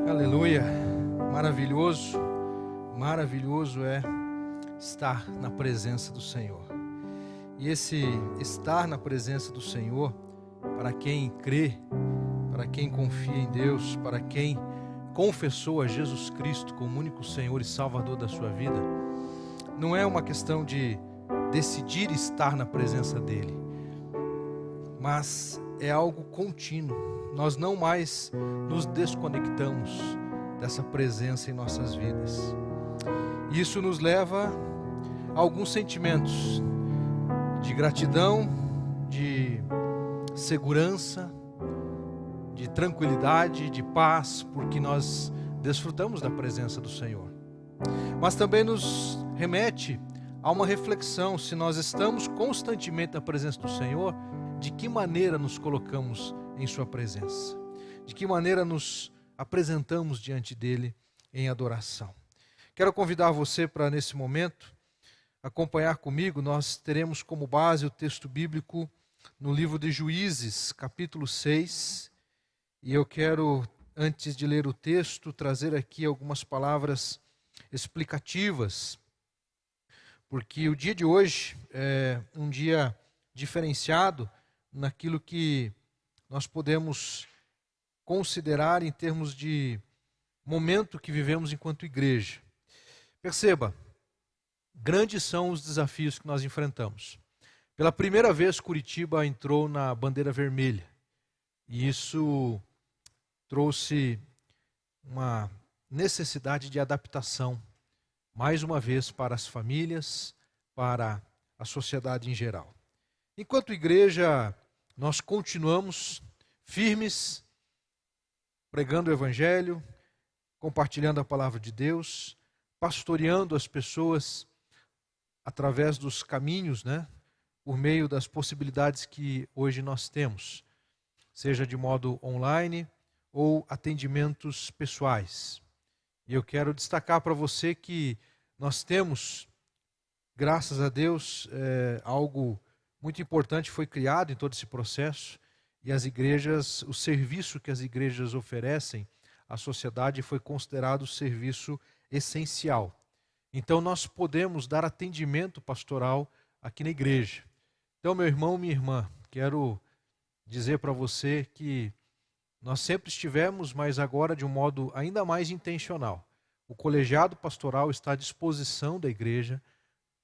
Aleluia, maravilhoso, maravilhoso é estar na presença do Senhor. E esse estar na presença do Senhor, para quem crê, para quem confia em Deus, para quem confessou a Jesus Cristo como único Senhor e Salvador da sua vida, não é uma questão de decidir estar na presença dEle, mas é algo contínuo. Nós não mais nos desconectamos dessa presença em nossas vidas. Isso nos leva a alguns sentimentos de gratidão, de segurança, de tranquilidade, de paz, porque nós desfrutamos da presença do Senhor. Mas também nos remete a uma reflexão: se nós estamos constantemente na presença do Senhor, de que maneira nos colocamos em sua presença? De que maneira nos apresentamos diante dele em adoração? Quero convidar você para, nesse momento, acompanhar comigo. Nós teremos como base o texto bíblico no livro de Juízes, capítulo 6. E eu quero, antes de ler o texto, trazer aqui algumas palavras explicativas, porque o dia de hoje é um dia diferenciado naquilo que nós podemos considerar em termos de momento que vivemos enquanto igreja. Perceba, grandes são os desafios que nós enfrentamos. Pela primeira vez, Curitiba entrou na bandeira vermelha. E isso trouxe uma necessidade de adaptação, mais uma vez, para as famílias, para a sociedade em geral. Enquanto igreja, nós continuamos firmes, pregando o Evangelho, compartilhando a palavra de Deus, pastoreando as pessoas através dos caminhos, por meio das possibilidades que hoje nós temos, seja de modo online ou atendimentos pessoais. E eu quero destacar para você que nós temos, graças a Deus, algo muito importante foi criado em todo esse processo, e as igrejas, o serviço que as igrejas oferecem à sociedade foi considerado serviço essencial. Então nós podemos dar atendimento pastoral aqui na igreja. Então, meu irmão, minha irmã, quero dizer para você que nós sempre estivemos, mas agora de um modo ainda mais intencional. O colegiado pastoral está à disposição da igreja,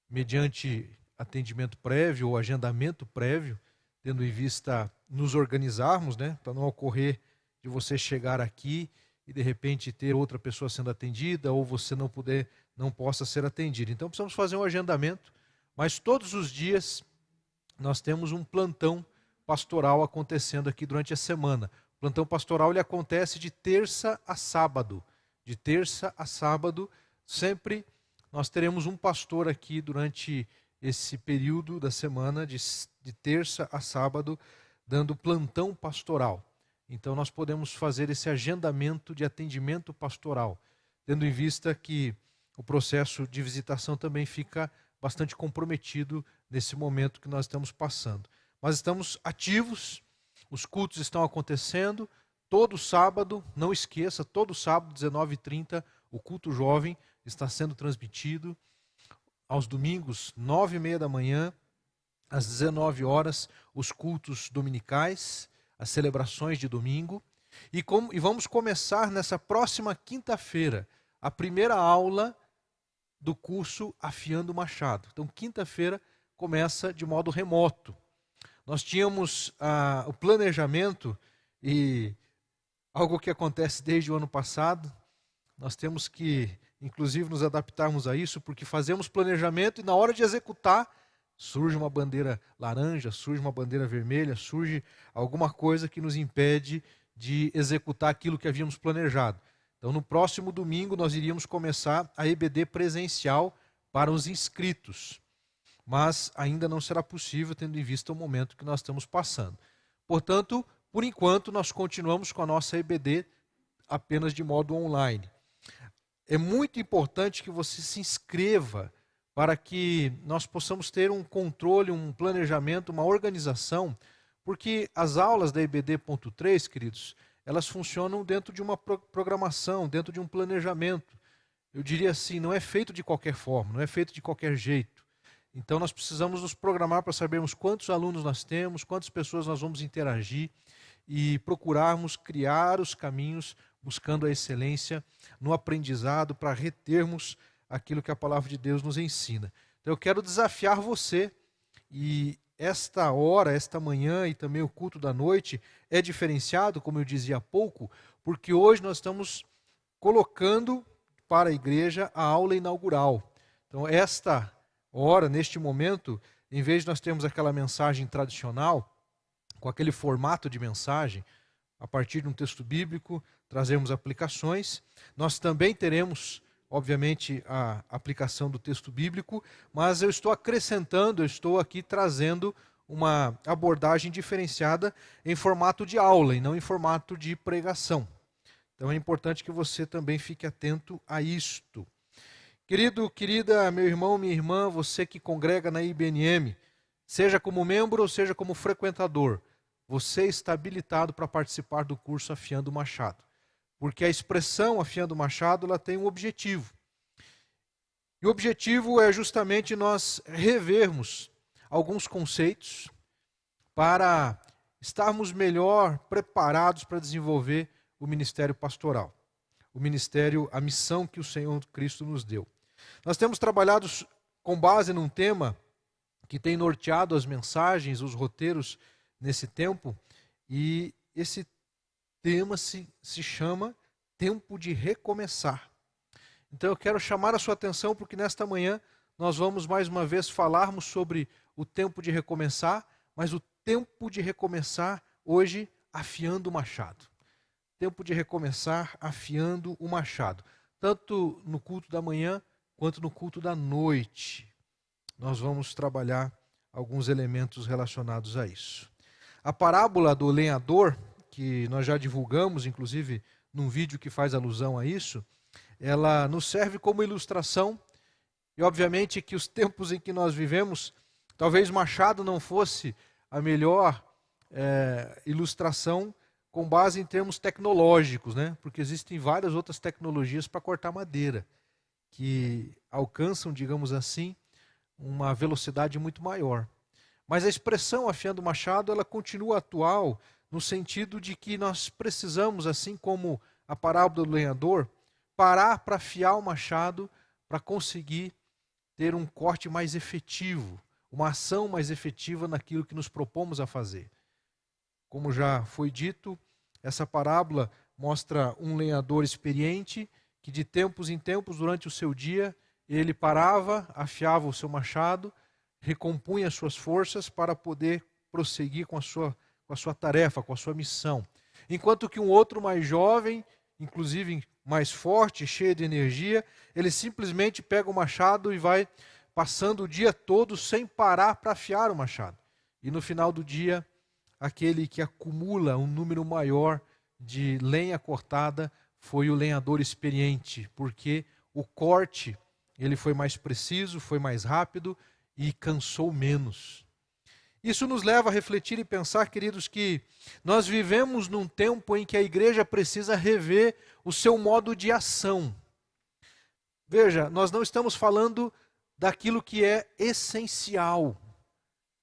mediante atendimento prévio ou agendamento prévio, tendo em vista nos organizarmos, para não ocorrer de você chegar aqui e de repente ter outra pessoa sendo atendida ou você não possa ser atendido. Então precisamos fazer um agendamento, mas todos os dias nós temos um plantão pastoral acontecendo aqui durante a semana. O plantão pastoral ele acontece de terça a sábado. De terça a sábado, sempre nós teremos um pastor aqui durante esse período da semana, de terça a sábado, dando plantão pastoral. Então nós podemos fazer esse agendamento de atendimento pastoral, tendo em vista que o processo de visitação também fica bastante comprometido nesse momento que nós estamos passando. Mas estamos ativos, os cultos estão acontecendo, todo sábado, não esqueça, todo sábado, 19h30, o culto jovem está sendo transmitido. Aos domingos, 9h30 da manhã, às 19 horas, os cultos dominicais, as celebrações de domingo. E vamos começar nessa próxima quinta-feira, a primeira aula do curso Afiando o Machado. Então, quinta-feira começa de modo remoto. Nós tínhamos o planejamento, e algo que acontece desde o ano passado, nós temos que, inclusive, nos adaptarmos a isso, porque fazemos planejamento e na hora de executar, surge uma bandeira laranja, surge uma bandeira vermelha, surge alguma coisa que nos impede de executar aquilo que havíamos planejado. Então, no próximo domingo, nós iríamos começar a EBD presencial para os inscritos, mas ainda não será possível, tendo em vista o momento que nós estamos passando. Portanto, por enquanto, nós continuamos com a nossa EBD apenas de modo online. É muito importante que você se inscreva para que nós possamos ter um controle, um planejamento, uma organização, porque as aulas da EBD.3, queridos, elas funcionam dentro de uma programação, dentro de um planejamento. Eu diria assim, não é feito de qualquer forma, não é feito de qualquer jeito. Então nós precisamos nos programar para sabermos quantos alunos nós temos, quantas pessoas nós vamos interagir e procurarmos criar os caminhos buscando a excelência no aprendizado para retermos aquilo que a palavra de Deus nos ensina. Então eu quero desafiar você, e esta hora, esta manhã e também o culto da noite é diferenciado, como eu dizia há pouco, porque hoje nós estamos colocando para a igreja a aula inaugural. Então esta hora, neste momento, em vez de nós termos aquela mensagem tradicional, com aquele formato de mensagem, a partir de um texto bíblico, trazermos aplicações, nós também teremos, obviamente, a aplicação do texto bíblico, mas eu estou acrescentando, eu estou aqui trazendo uma abordagem diferenciada em formato de aula e não em formato de pregação. Então é importante que você também fique atento a isto. Querido, querida, meu irmão, minha irmã, você que congrega na IBNM, seja como membro ou seja como frequentador, você está habilitado para participar do curso Afiando o Machado. Porque a expressão Afiando o Machado, ela tem um objetivo. E o objetivo é justamente nós revermos alguns conceitos para estarmos melhor preparados para desenvolver o ministério pastoral. O ministério, a missão que o Senhor Cristo nos deu. Nós temos trabalhado com base num tema que tem norteado as mensagens, os roteiros nesse tempo, e esse tema se chama Tempo de Recomeçar. Então eu quero chamar a sua atenção porque nesta manhã nós vamos mais uma vez falarmos sobre o tempo de recomeçar, mas o tempo de recomeçar hoje afiando o machado. Tempo de recomeçar afiando o machado. Tanto no culto da manhã quanto no culto da noite. Nós vamos trabalhar alguns elementos relacionados a isso. A parábola do lenhador, que nós já divulgamos, inclusive num vídeo que faz alusão a isso, ela nos serve como ilustração, e obviamente que os tempos em que nós vivemos, talvez machado não fosse a melhor ilustração com base em termos tecnológicos, né? Porque existem várias outras tecnologias para cortar madeira, que alcançam, digamos assim, uma velocidade muito maior. Mas a expressão afiando o machado, ela continua atual no sentido de que nós precisamos, assim como a parábola do lenhador, parar para afiar o machado para conseguir ter um corte mais efetivo, uma ação mais efetiva naquilo que nos propomos a fazer. Como já foi dito, essa parábola mostra um lenhador experiente que de tempos em tempos, durante o seu dia, ele parava, afiava o seu machado, recompunha as suas forças para poder prosseguir com a sua tarefa, com a sua missão. Enquanto que um outro mais jovem, inclusive mais forte, cheio de energia, ele simplesmente pega o machado e vai passando o dia todo sem parar para afiar o machado. E no final do dia, aquele que acumula um número maior de lenha cortada foi o lenhador experiente, porque o corte ele foi mais preciso, foi mais rápido e cansou menos. Isso nos leva a refletir e pensar, queridos, que nós vivemos num tempo em que a igreja precisa rever o seu modo de ação. Veja, nós não estamos falando daquilo que é essencial.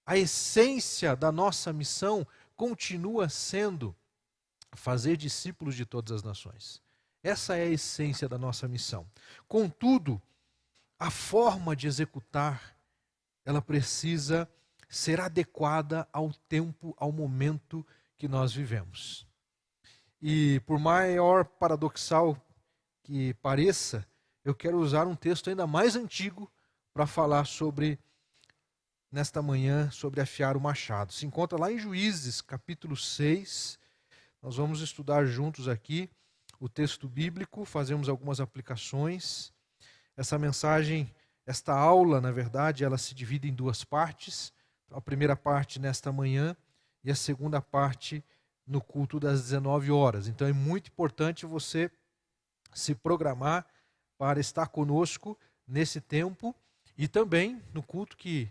A essência da nossa missão continua sendo fazer discípulos de todas as nações. Essa é a essência da nossa missão. Contudo, a forma de executar, ela precisa ser adequada ao tempo, ao momento que nós vivemos. E por maior paradoxal que pareça, eu quero usar um texto ainda mais antigo para falar sobre, nesta manhã, sobre afiar o machado. Se encontra lá em Juízes, capítulo 6. Nós vamos estudar juntos aqui o texto bíblico, fazemos algumas aplicações. Essa mensagem, esta aula, na verdade, ela se divide em duas partes. A primeira parte nesta manhã e a segunda parte no culto das 19 horas. Então é muito importante você se programar para estar conosco nesse tempo e também no culto que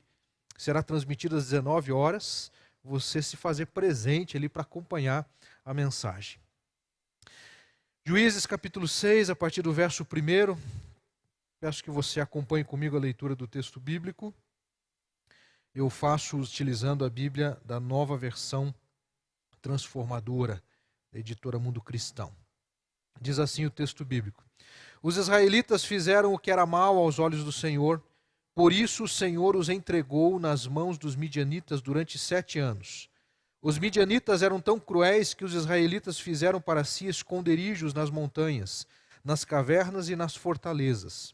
será transmitido às 19 horas, você se fazer presente ali para acompanhar a mensagem. Juízes capítulo 6, a partir do verso 1. Peço que você acompanhe comigo a leitura do texto bíblico. Eu faço utilizando a Bíblia da Nova Versão Transformadora, da editora Mundo Cristão. Diz assim o texto bíblico: Os israelitas fizeram o que era mal aos olhos do Senhor, por isso o Senhor os entregou nas mãos dos midianitas durante 7 anos. Os midianitas eram tão cruéis que os israelitas fizeram para si esconderijos nas montanhas, nas cavernas e nas fortalezas.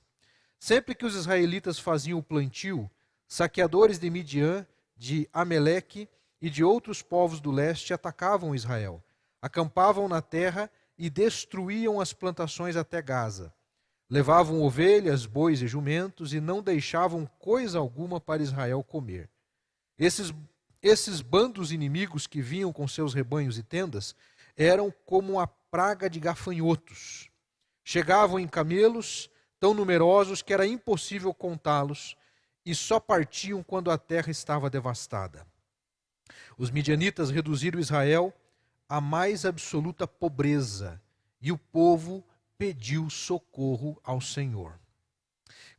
Sempre que os israelitas faziam o plantio, saqueadores de Midian, de Ameleque e de outros povos do leste atacavam Israel, acampavam na terra e destruíam as plantações até Gaza. Levavam ovelhas, bois e jumentos e não deixavam coisa alguma para Israel comer. Esses bandos inimigos que vinham com seus rebanhos e tendas eram como a praga de gafanhotos. Chegavam em camelos tão numerosos que era impossível contá-los e só partiam quando a terra estava devastada. Os midianitas reduziram Israel à mais absoluta pobreza e o povo pediu socorro ao Senhor.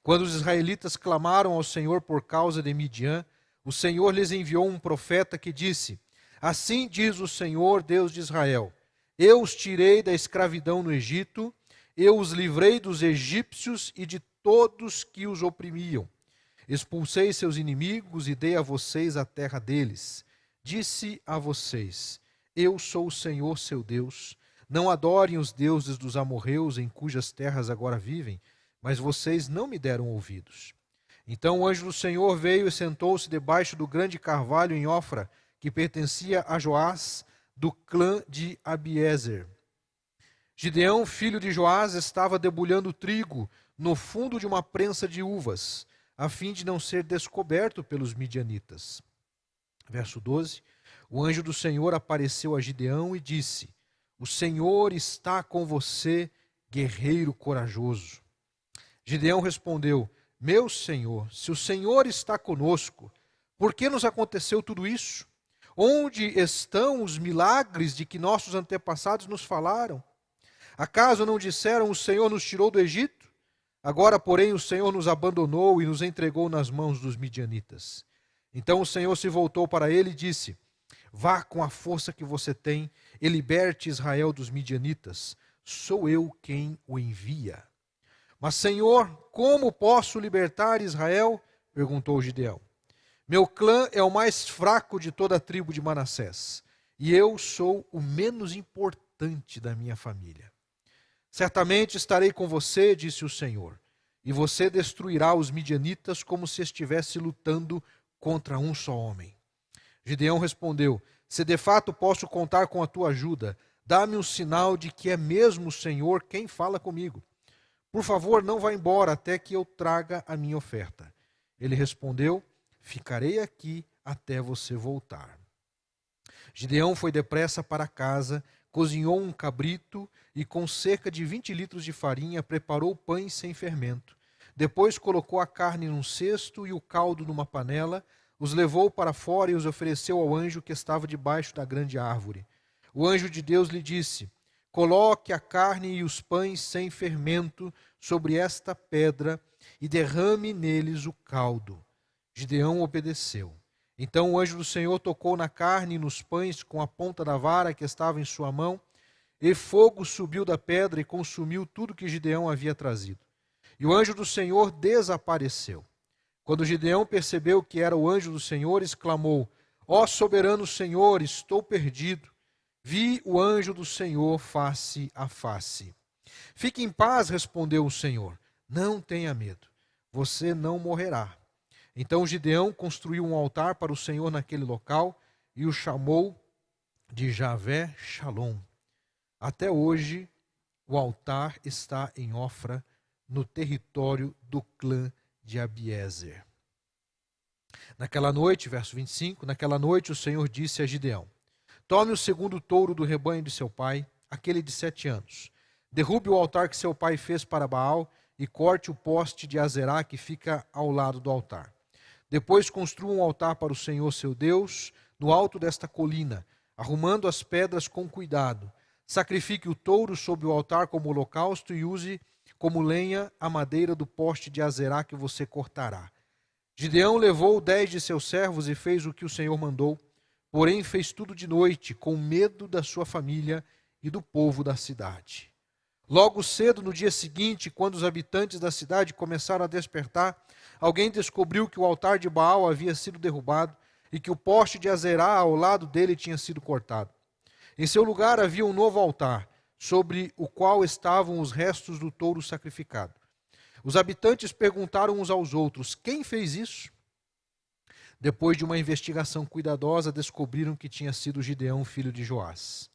Quando os israelitas clamaram ao Senhor por causa de Midian, o Senhor lhes enviou um profeta que disse: Assim diz o Senhor, Deus de Israel: Eu os tirei da escravidão no Egito, eu os livrei dos egípcios e de todos que os oprimiam. Expulsei seus inimigos e dei a vocês a terra deles. Disse a vocês: Eu sou o Senhor seu Deus. Não adorem os deuses dos amorreus em cujas terras agora vivem, mas vocês não me deram ouvidos. Então o anjo do Senhor veio e sentou-se debaixo do grande carvalho em Ofra, que pertencia a Joás, do clã de Abiezer. Gideão, filho de Joás, estava debulhando trigo no fundo de uma prensa de uvas, a fim de não ser descoberto pelos midianitas. Verso 12. O anjo do Senhor apareceu a Gideão e disse: O Senhor está com você, guerreiro corajoso. Gideão respondeu: Meu Senhor, se o Senhor está conosco, por que nos aconteceu tudo isso? Onde estão os milagres de que nossos antepassados nos falaram? Acaso não disseram: O Senhor nos tirou do Egito? Agora, porém, o Senhor nos abandonou e nos entregou nas mãos dos midianitas. Então o Senhor se voltou para ele e disse: Vá com a força que você tem e liberte Israel dos midianitas. Sou eu quem o envia. Mas, Senhor, como posso libertar Israel? Perguntou Gideão. Meu clã é o mais fraco de toda a tribo de Manassés, e eu sou o menos importante da minha família. Certamente estarei com você, disse o Senhor, e você destruirá os midianitas como se estivesse lutando contra um só homem. Gideão respondeu: Se de fato posso contar com a tua ajuda, dá-me um sinal de que é mesmo o Senhor quem fala comigo. Por favor, não vá embora até que eu traga a minha oferta. Ele respondeu: Ficarei aqui até você voltar. Gideão foi depressa para casa, cozinhou um cabrito e com cerca de 20 litros de farinha preparou pães sem fermento. Depois colocou a carne num cesto e o caldo numa panela, os levou para fora e os ofereceu ao anjo que estava debaixo da grande árvore. O anjo de Deus lhe disse: Coloque a carne e os pães sem fermento sobre esta pedra e derrame neles o caldo. Gideão obedeceu. Então o anjo do Senhor tocou na carne e nos pães com a ponta da vara que estava em sua mão, e fogo subiu da pedra e consumiu tudo que Gideão havia trazido. E o anjo do Senhor desapareceu. Quando Gideão percebeu que era o anjo do Senhor, exclamou: Ó soberano Senhor, estou perdido. Vi o anjo do Senhor face a face. Fique em paz, respondeu o Senhor. Não tenha medo, você não morrerá. Então Gideão construiu um altar para o Senhor naquele local e o chamou de Javé Shalom. Até hoje, o altar está em Ofra, no território do clã de Abiezer. Naquela noite, verso 25, naquela noite o Senhor disse a Gideão: Tome o segundo touro do rebanho de seu pai, aquele de 7 anos. Derrube o altar que seu pai fez para Baal e corte o poste de Azerá que fica ao lado do altar. Depois construa um altar para o Senhor seu Deus no alto desta colina, arrumando as pedras com cuidado. Sacrifique o touro sobre o altar como holocausto e use como lenha a madeira do poste de Azerá que você cortará. Gideão levou 10 de seus servos e fez o que o Senhor mandou, porém fez tudo de noite, com medo da sua família e do povo da cidade. Logo cedo, no dia seguinte, quando os habitantes da cidade começaram a despertar, alguém descobriu que o altar de Baal havia sido derrubado e que o poste de Azerá ao lado dele tinha sido cortado. Em seu lugar havia um novo altar, sobre o qual estavam os restos do touro sacrificado. Os habitantes perguntaram uns aos outros: quem fez isso? Depois de uma investigação cuidadosa, descobriram que tinha sido Gideão, filho de Joás.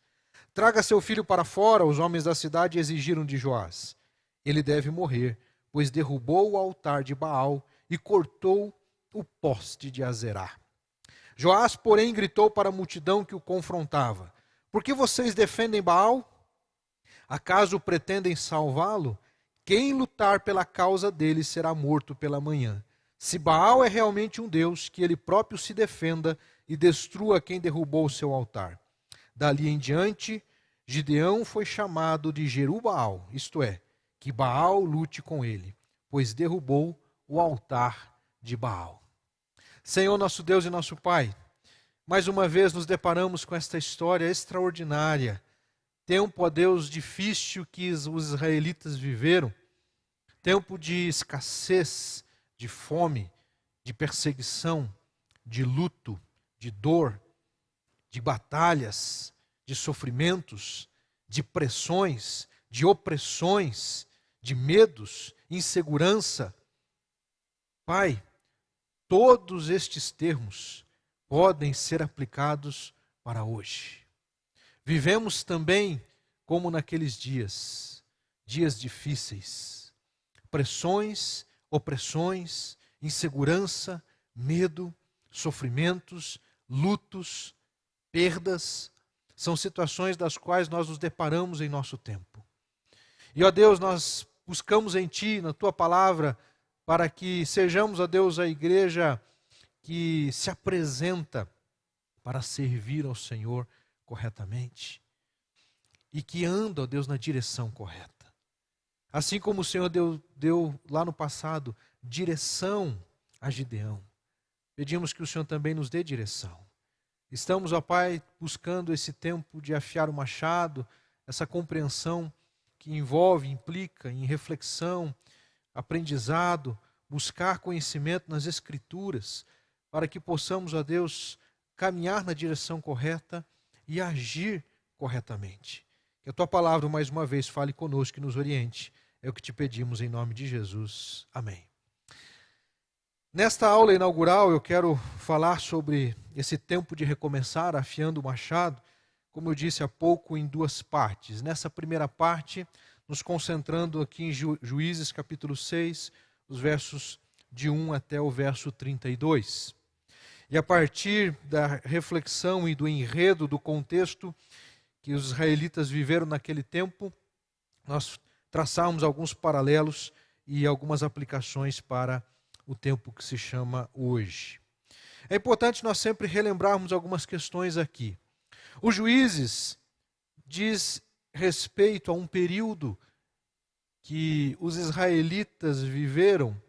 Traga seu filho para fora, os homens da cidade exigiram de Joás. Ele deve morrer, pois derrubou o altar de Baal e cortou o poste de Azerá. Joás, porém, gritou para a multidão que o confrontava: por que vocês defendem Baal? Acaso pretendem salvá-lo? Quem lutar pela causa dele será morto pela manhã. Se Baal é realmente um Deus, que ele próprio se defenda e destrua quem derrubou o seu altar. Dali em diante, Gideão foi chamado de Jerubaal, isto é, que Baal lute com ele, pois derrubou o altar de Baal. Senhor, nosso Deus e nosso Pai, mais uma vez nos deparamos com esta história extraordinária. Tempo, ó Deus, difícil que os israelitas viveram. Tempo de escassez, de fome, de perseguição, de luto, de dor, de batalhas, de sofrimentos, de pressões, de opressões, de medos, insegurança. Pai, todos estes termos podem ser aplicados para hoje. Vivemos também como naqueles dias, dias difíceis, pressões, opressões, insegurança, medo, sofrimentos, lutos, perdas, são situações das quais nós nos deparamos em nosso tempo. E, ó Deus, nós buscamos em Ti, na Tua palavra, para que sejamos, ó Deus, a igreja que se apresenta para servir ao Senhor corretamente e que anda, ó Deus, na direção correta. Assim como o Senhor deu lá no passado direção a Gideão, pedimos que o Senhor também nos dê direção. Estamos, ó Pai, buscando esse tempo de afiar o machado, essa compreensão que implica em reflexão, aprendizado, buscar conhecimento nas Escrituras, para que possamos, ó Deus, caminhar na direção correta e agir corretamente. Que a Tua palavra, mais uma vez, fale conosco e nos oriente. É o que te pedimos em nome de Jesus. Amém. Nesta aula inaugural, eu quero falar sobre esse tempo de recomeçar, afiando o machado, como eu disse há pouco, em duas partes. Nessa primeira parte, nos concentrando aqui em Juízes capítulo 6, os versos de 1 até o verso 32. E a partir da reflexão e do enredo, do contexto que os israelitas viveram naquele tempo, nós traçamos alguns paralelos e algumas aplicações para o tempo que se chama hoje. É importante nós sempre relembrarmos algumas questões aqui. Os Juízes diz respeito a um período que os israelitas viveram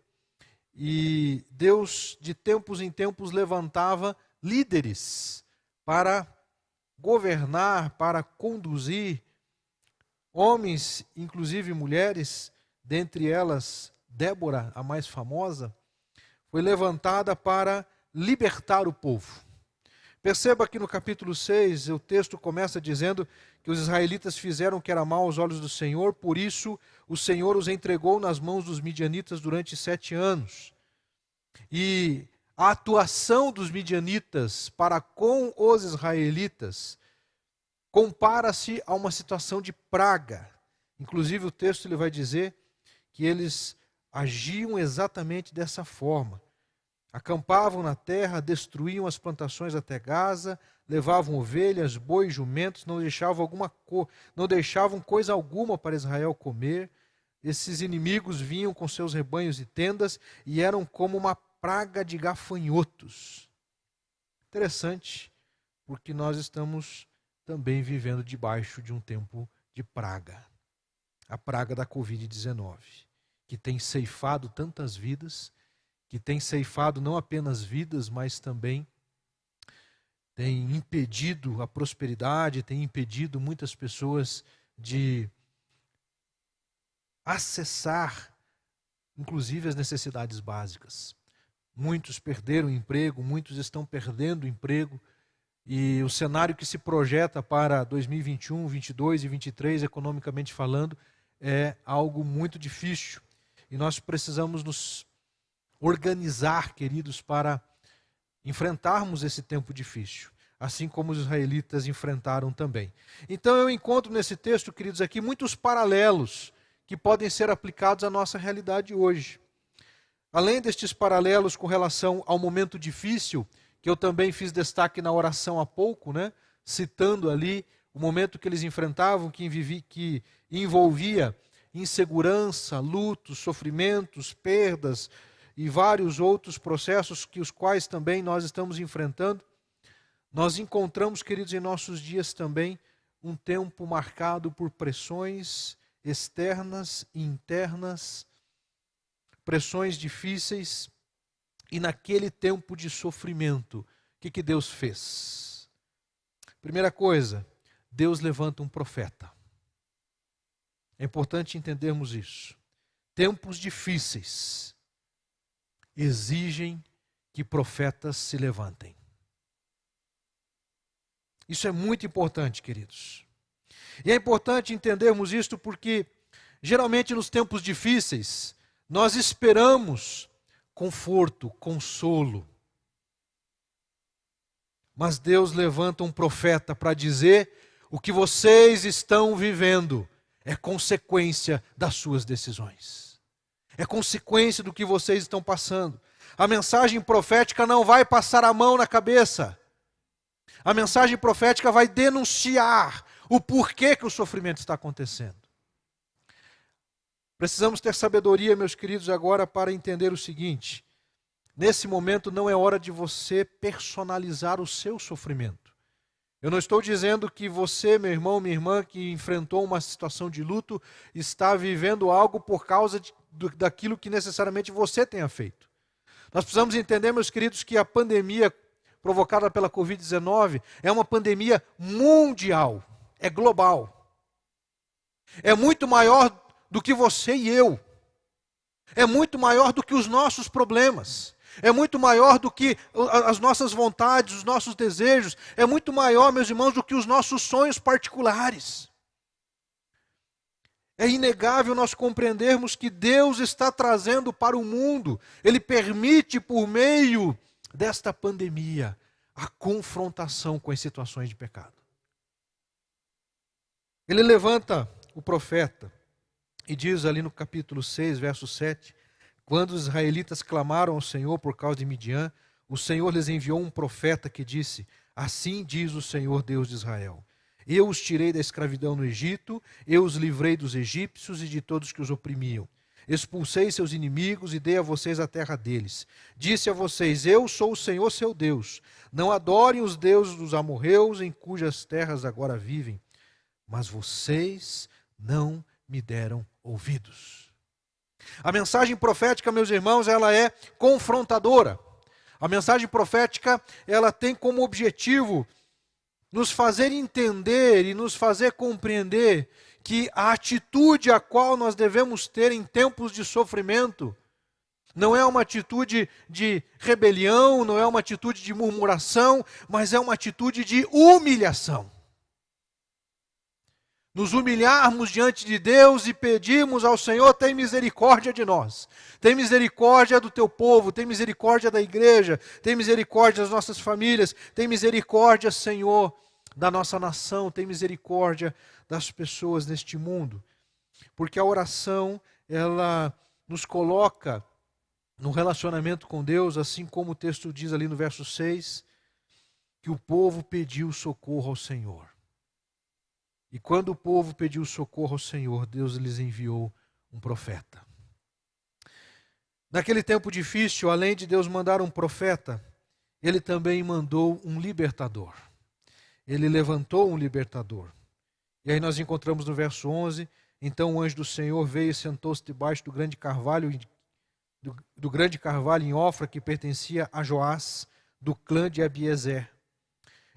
e Deus, de tempos em tempos, levantava líderes para governar, para conduzir, homens, inclusive mulheres, dentre elas Débora, a mais famosa, foi levantada para libertar o povo. Perceba que no capítulo 6, o texto começa dizendo que os israelitas fizeram o que era mal aos olhos do Senhor, por isso o Senhor os entregou nas mãos dos midianitas durante 7 anos. E a atuação dos midianitas para com os israelitas compara-se a uma situação de praga. Inclusive o texto ele vai dizer que eles agiam exatamente dessa forma. Acampavam na terra, destruíam as plantações até Gaza, levavam ovelhas, bois, jumentos, não deixavam coisa alguma para Israel comer. Esses inimigos vinham com seus rebanhos e tendas e eram como uma praga de gafanhotos. Interessante, porque nós estamos também vivendo debaixo de um tempo de praga. A praga da Covid-19, que tem ceifado tantas vidas, que tem ceifado não apenas vidas, mas também tem impedido a prosperidade, tem impedido muitas pessoas de acessar, inclusive, as necessidades básicas. Muitos perderam o emprego, muitos estão perdendo o emprego, e o cenário que se projeta para 2021, 2022 e 2023, economicamente falando, é algo muito difícil. E nós precisamos nos organizar, queridos, para enfrentarmos esse tempo difícil, assim como os israelitas enfrentaram também. Então eu encontro nesse texto, queridos, aqui muitos paralelos que podem ser aplicados à nossa realidade hoje. Além destes paralelos com relação ao momento difícil, que eu também fiz destaque na oração há pouco, citando ali o momento que eles enfrentavam, que envolvia insegurança, lutos, sofrimentos, perdas e vários outros processos que os quais também nós estamos enfrentando. Nós encontramos, queridos, em nossos dias também um tempo marcado por pressões externas e internas, pressões difíceis. E naquele tempo de sofrimento, o que Deus fez? Primeira coisa, Deus levanta um profeta. É importante entendermos isso. Tempos difíceis exigem que profetas se levantem. Isso é muito importante, queridos. E é importante entendermos isto porque, geralmente nos tempos difíceis, nós esperamos conforto, consolo. Mas Deus levanta um profeta para dizer: o que vocês estão vivendo é consequência das suas decisões. É consequência do que vocês estão passando. A mensagem profética não vai passar a mão na cabeça. A mensagem profética vai denunciar o porquê que o sofrimento está acontecendo. Precisamos ter sabedoria, meus queridos, agora para entender o seguinte: nesse momento não é hora de você personalizar o seu sofrimento. Eu não estou dizendo que você, meu irmão, minha irmã, que enfrentou uma situação de luto, está vivendo algo por causa daquilo que necessariamente você tenha feito. Nós precisamos entender, meus queridos, que a pandemia provocada pela Covid-19 é uma pandemia mundial, é global. É muito maior do que você e eu. É muito maior do que os nossos problemas. É muito maior do que as nossas vontades, os nossos desejos. É muito maior, meus irmãos, do que os nossos sonhos particulares. É inegável nós compreendermos que Deus está trazendo para o mundo, Ele permite por meio desta pandemia a confrontação com as situações de pecado. Ele levanta o profeta e diz ali no capítulo 6, verso 7, quando os israelitas clamaram ao Senhor por causa de Midian, o Senhor lhes enviou um profeta que disse: assim diz o Senhor Deus de Israel, eu os tirei da escravidão no Egito, eu os livrei dos egípcios e de todos que os oprimiam. Expulsei seus inimigos e dei a vocês a terra deles. Disse a vocês: eu sou o Senhor seu Deus. Não adorem os deuses dos amorreus em cujas terras agora vivem. Mas vocês não me deram ouvidos. A mensagem profética, meus irmãos, ela é confrontadora. A mensagem profética, ela tem como objetivo nos fazer entender e nos fazer compreender que a atitude a qual nós devemos ter em tempos de sofrimento não é uma atitude de rebelião, não é uma atitude de murmuração, mas é uma atitude de humilhação. Nos humilharmos diante de Deus e pedirmos ao Senhor: tem misericórdia de nós, tem misericórdia do teu povo, tem misericórdia da igreja, tem misericórdia das nossas famílias, tem misericórdia, Senhor, da nossa nação, tem misericórdia das pessoas neste mundo. Porque a oração, ela nos coloca no relacionamento com Deus, assim como o texto diz ali no verso 6, que o povo pediu socorro ao Senhor. E quando o povo pediu socorro ao Senhor, Deus lhes enviou um profeta. Naquele tempo difícil, além de Deus mandar um profeta, Ele também mandou um libertador. ele levantou um libertador. E aí nós encontramos no verso 11, então o anjo do Senhor veio e sentou-se debaixo do grande carvalho em Ofra, que pertencia a Joás, do clã de Abiezer.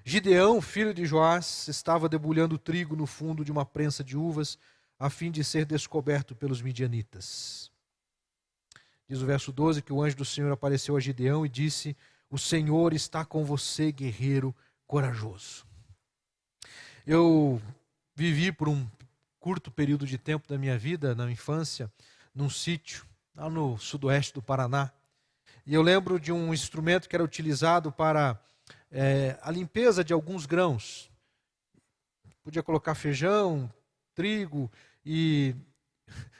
Gideão, filho de Joás, estava debulhando trigo no fundo de uma prensa de uvas, a fim de ser descoberto pelos midianitas. Diz o verso 12 que o anjo do Senhor apareceu a Gideão e disse: o Senhor está com você, guerreiro corajoso. Eu vivi por um curto período de tempo da minha vida, na infância, num sítio, lá no sudoeste do Paraná. E eu lembro de um instrumento que era utilizado para a limpeza de alguns grãos. Podia colocar feijão, trigo e...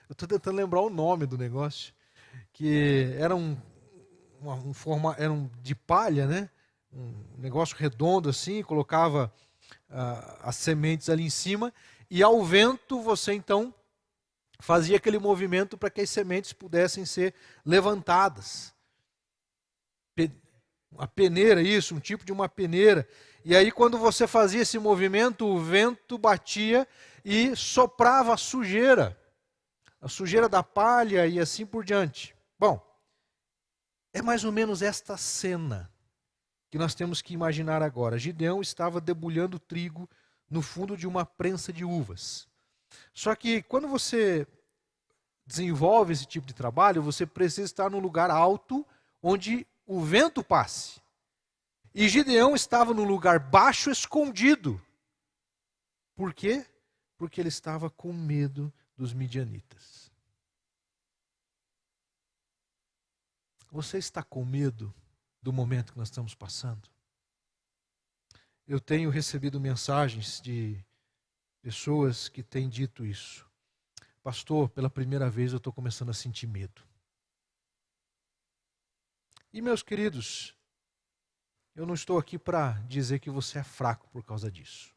eu estou tentando lembrar o nome do negócio. Que era era de palha, né? Um negócio redondo assim, colocava as sementes ali em cima, e ao vento você então fazia aquele movimento para que as sementes pudessem ser levantadas. Uma peneira, isso, um tipo de uma peneira. E aí quando você fazia esse movimento, o vento batia e soprava a sujeira da palha e assim por diante. Bom, é mais ou menos esta cena que nós temos que imaginar agora. Gideão estava debulhando trigo no fundo de uma prensa de uvas. Só que quando você desenvolve esse tipo de trabalho, você precisa estar num lugar alto onde o vento passe. E Gideão estava num lugar baixo, escondido. Por quê? Porque ele estava com medo dos midianitas. Você está com medo do momento que nós estamos passando? Eu tenho recebido mensagens de pessoas que têm dito isso. Pastor, pela primeira vez eu estou começando a sentir medo. E meus queridos, eu não estou aqui para dizer que você é fraco por causa disso.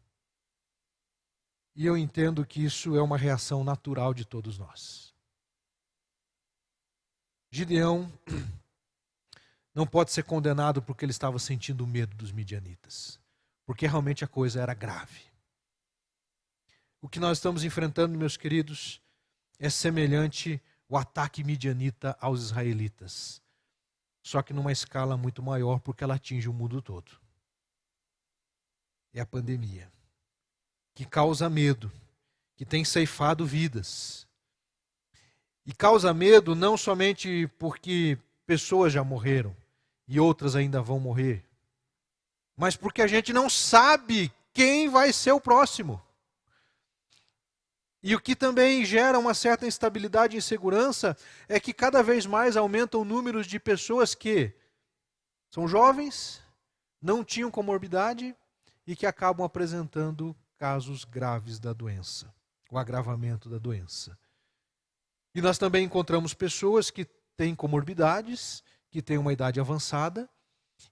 E eu entendo que isso é uma reação natural de todos nós. Gideão não pode ser condenado porque ele estava sentindo medo dos midianitas, porque realmente a coisa era grave. O que nós estamos enfrentando, meus queridos, é semelhante ao ataque midianita aos israelitas, só que numa escala muito maior, porque ela atinge o mundo todo. É a pandemia, que causa medo, que tem ceifado vidas. E causa medo não somente porque pessoas já morreram e outras ainda vão morrer, mas porque a gente não sabe quem vai ser o próximo. E o que também gera uma certa instabilidade e insegurança é que cada vez mais aumentam o número de pessoas que são jovens, não tinham comorbidade e que acabam apresentando casos graves da doença, o agravamento da doença. E nós também encontramos pessoas que têm comorbidades, que têm uma idade avançada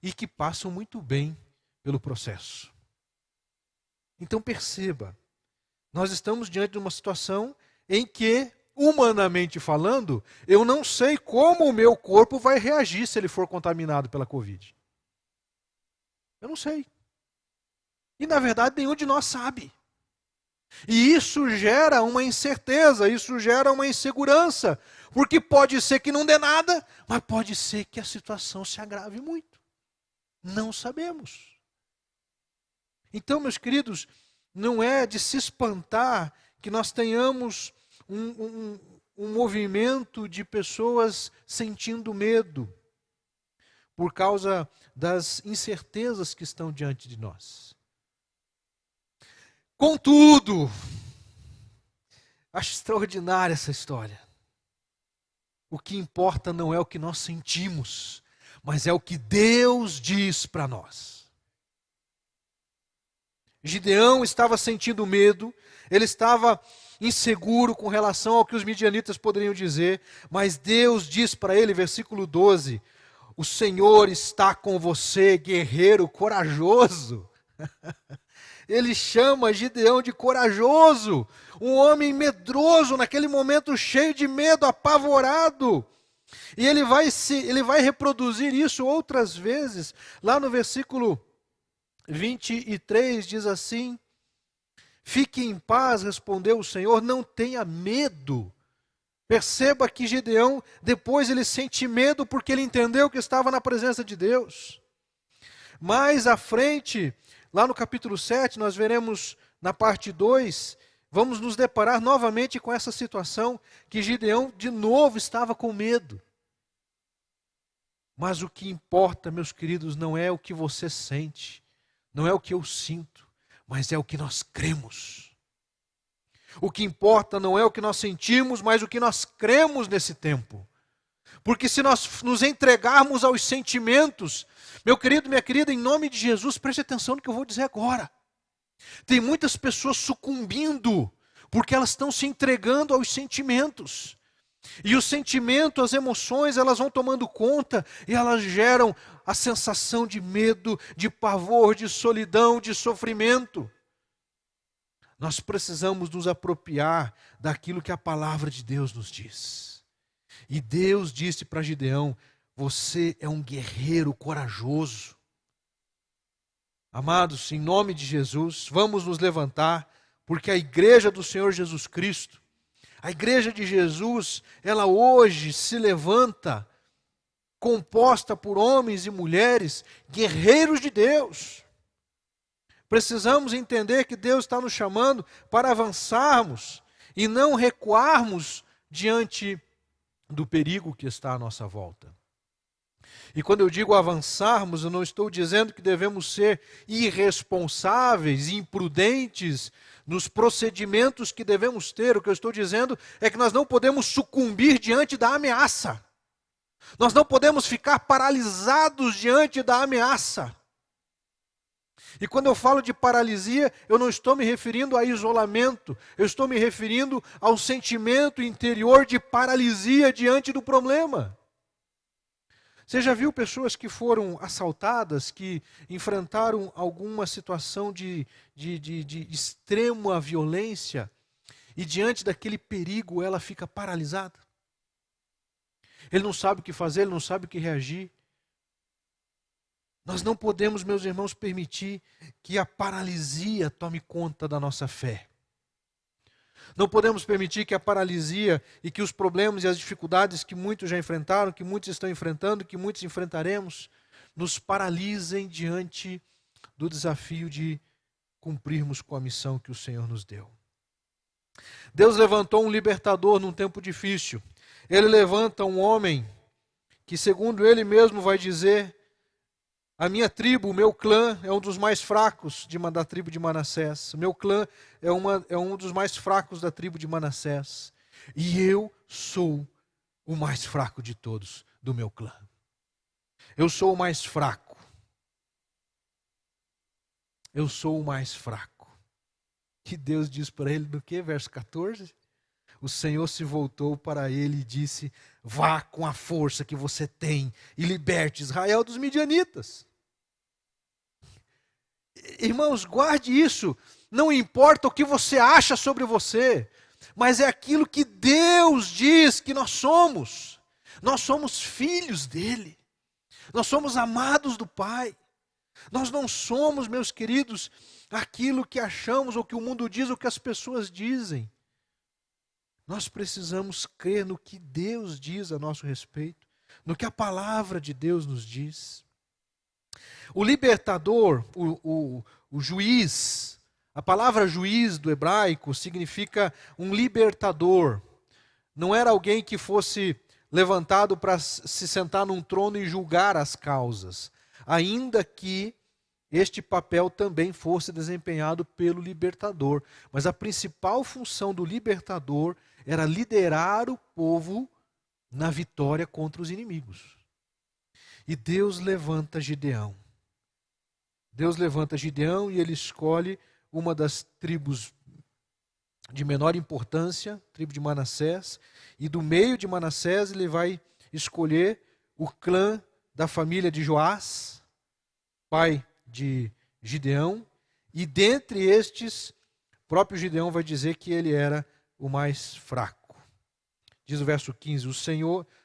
e que passam muito bem pelo processo. Então perceba, nós estamos diante de uma situação em que, humanamente falando, eu não sei como o meu corpo vai reagir se ele for contaminado pela Covid. Eu não sei. E na verdade nenhum de nós sabe. E isso gera uma incerteza, isso gera uma insegurança, porque pode ser que não dê nada, mas pode ser que a situação se agrave muito. Não sabemos. Então, meus queridos, não é de se espantar que nós tenhamos um movimento de pessoas sentindo medo por causa das incertezas que estão diante de nós. Contudo, acho extraordinária essa história. O que importa não é o que nós sentimos, mas é o que Deus diz para nós. Gideão estava sentindo medo, ele estava inseguro com relação ao que os midianitas poderiam dizer, mas Deus diz para ele, versículo 12, o Senhor está com você, guerreiro corajoso. Ele chama Gideão de corajoso, um homem medroso, naquele momento cheio de medo, apavorado. E ele vai reproduzir isso outras vezes, lá no versículo 23 diz assim: fique em paz, respondeu o Senhor, não tenha medo. Perceba que Gideão, depois ele sente medo porque ele entendeu que estava na presença de Deus. Mais à frente, lá no capítulo 7, nós veremos na parte 2, vamos nos deparar novamente com essa situação que Gideão de novo estava com medo. Mas o que importa, meus queridos, não é o que você sente, não é o que eu sinto, mas é o que nós cremos. O que importa não é o que nós sentimos, mas o que nós cremos nesse tempo. Porque se nós nos entregarmos aos sentimentos, meu querido, minha querida, em nome de Jesus, preste atenção no que eu vou dizer agora. Tem muitas pessoas sucumbindo, porque elas estão se entregando aos sentimentos. E o sentimento, as emoções, elas vão tomando conta e elas geram a sensação de medo, de pavor, de solidão, de sofrimento. Nós precisamos nos apropriar daquilo que a palavra de Deus nos diz. E Deus disse para Gideão: você é um guerreiro corajoso. Amados, em nome de Jesus, vamos nos levantar, porque a igreja do Senhor Jesus Cristo, a igreja de Jesus, ela hoje se levanta, composta por homens e mulheres, guerreiros de Deus. Precisamos entender que Deus está nos chamando para avançarmos e não recuarmos diante do perigo que está à nossa volta. E quando eu digo avançarmos, eu não estou dizendo que devemos ser irresponsáveis, imprudentes nos procedimentos que devemos ter. O que eu estou dizendo é que nós não podemos sucumbir diante da ameaça. Nós não podemos ficar paralisados diante da ameaça. E quando eu falo de paralisia, eu não estou me referindo a isolamento, eu estou me referindo ao sentimento interior de paralisia diante do problema. Você já viu pessoas que foram assaltadas, que enfrentaram alguma situação de extrema violência, e diante daquele perigo ela fica paralisada? Ele não sabe o que fazer, ele não sabe o que reagir. Nós não podemos, meus irmãos, permitir que a paralisia tome conta da nossa fé. Não podemos permitir que a paralisia e que os problemas e as dificuldades que muitos já enfrentaram, que muitos estão enfrentando, que muitos enfrentaremos, nos paralisem diante do desafio de cumprirmos com a missão que o Senhor nos deu. Deus levantou um libertador num tempo difícil. Ele levanta um homem que, segundo ele mesmo vai dizer, a minha tribo, o meu clã, é um dos mais fracos da tribo de Manassés. O meu clã é um dos mais fracos da tribo de Manassés. E eu sou o mais fraco de todos do meu clã. Eu sou o mais fraco. Eu sou o mais fraco. E Deus diz para ele no quê? Verso 14. O Senhor se voltou para ele e disse: vá com a força que você tem e liberte Israel dos midianitas. Irmãos, guarde isso. Não importa o que você acha sobre você, mas é aquilo que Deus diz que nós somos. Nós somos filhos dele. Nós somos amados do Pai. Nós não somos, meus queridos, aquilo que achamos, ou que o mundo diz, ou que as pessoas dizem. Nós precisamos crer no que Deus diz a nosso respeito, no que a palavra de Deus nos diz. O libertador, o juiz, a palavra juiz do hebraico significa um libertador. Não era alguém que fosse levantado para se sentar num trono e julgar as causas, ainda que este papel também fosse desempenhado pelo libertador. Mas a principal função do libertador era liderar o povo na vitória contra os inimigos. E Deus levanta Gideão. Deus levanta Gideão e ele escolhe uma das tribos de menor importância, tribo de Manassés, e do meio de Manassés ele vai escolher o clã da família de Joás, pai de Gideão, e dentre estes, o próprio Gideão vai dizer que ele era o mais fraco. Diz o verso 15,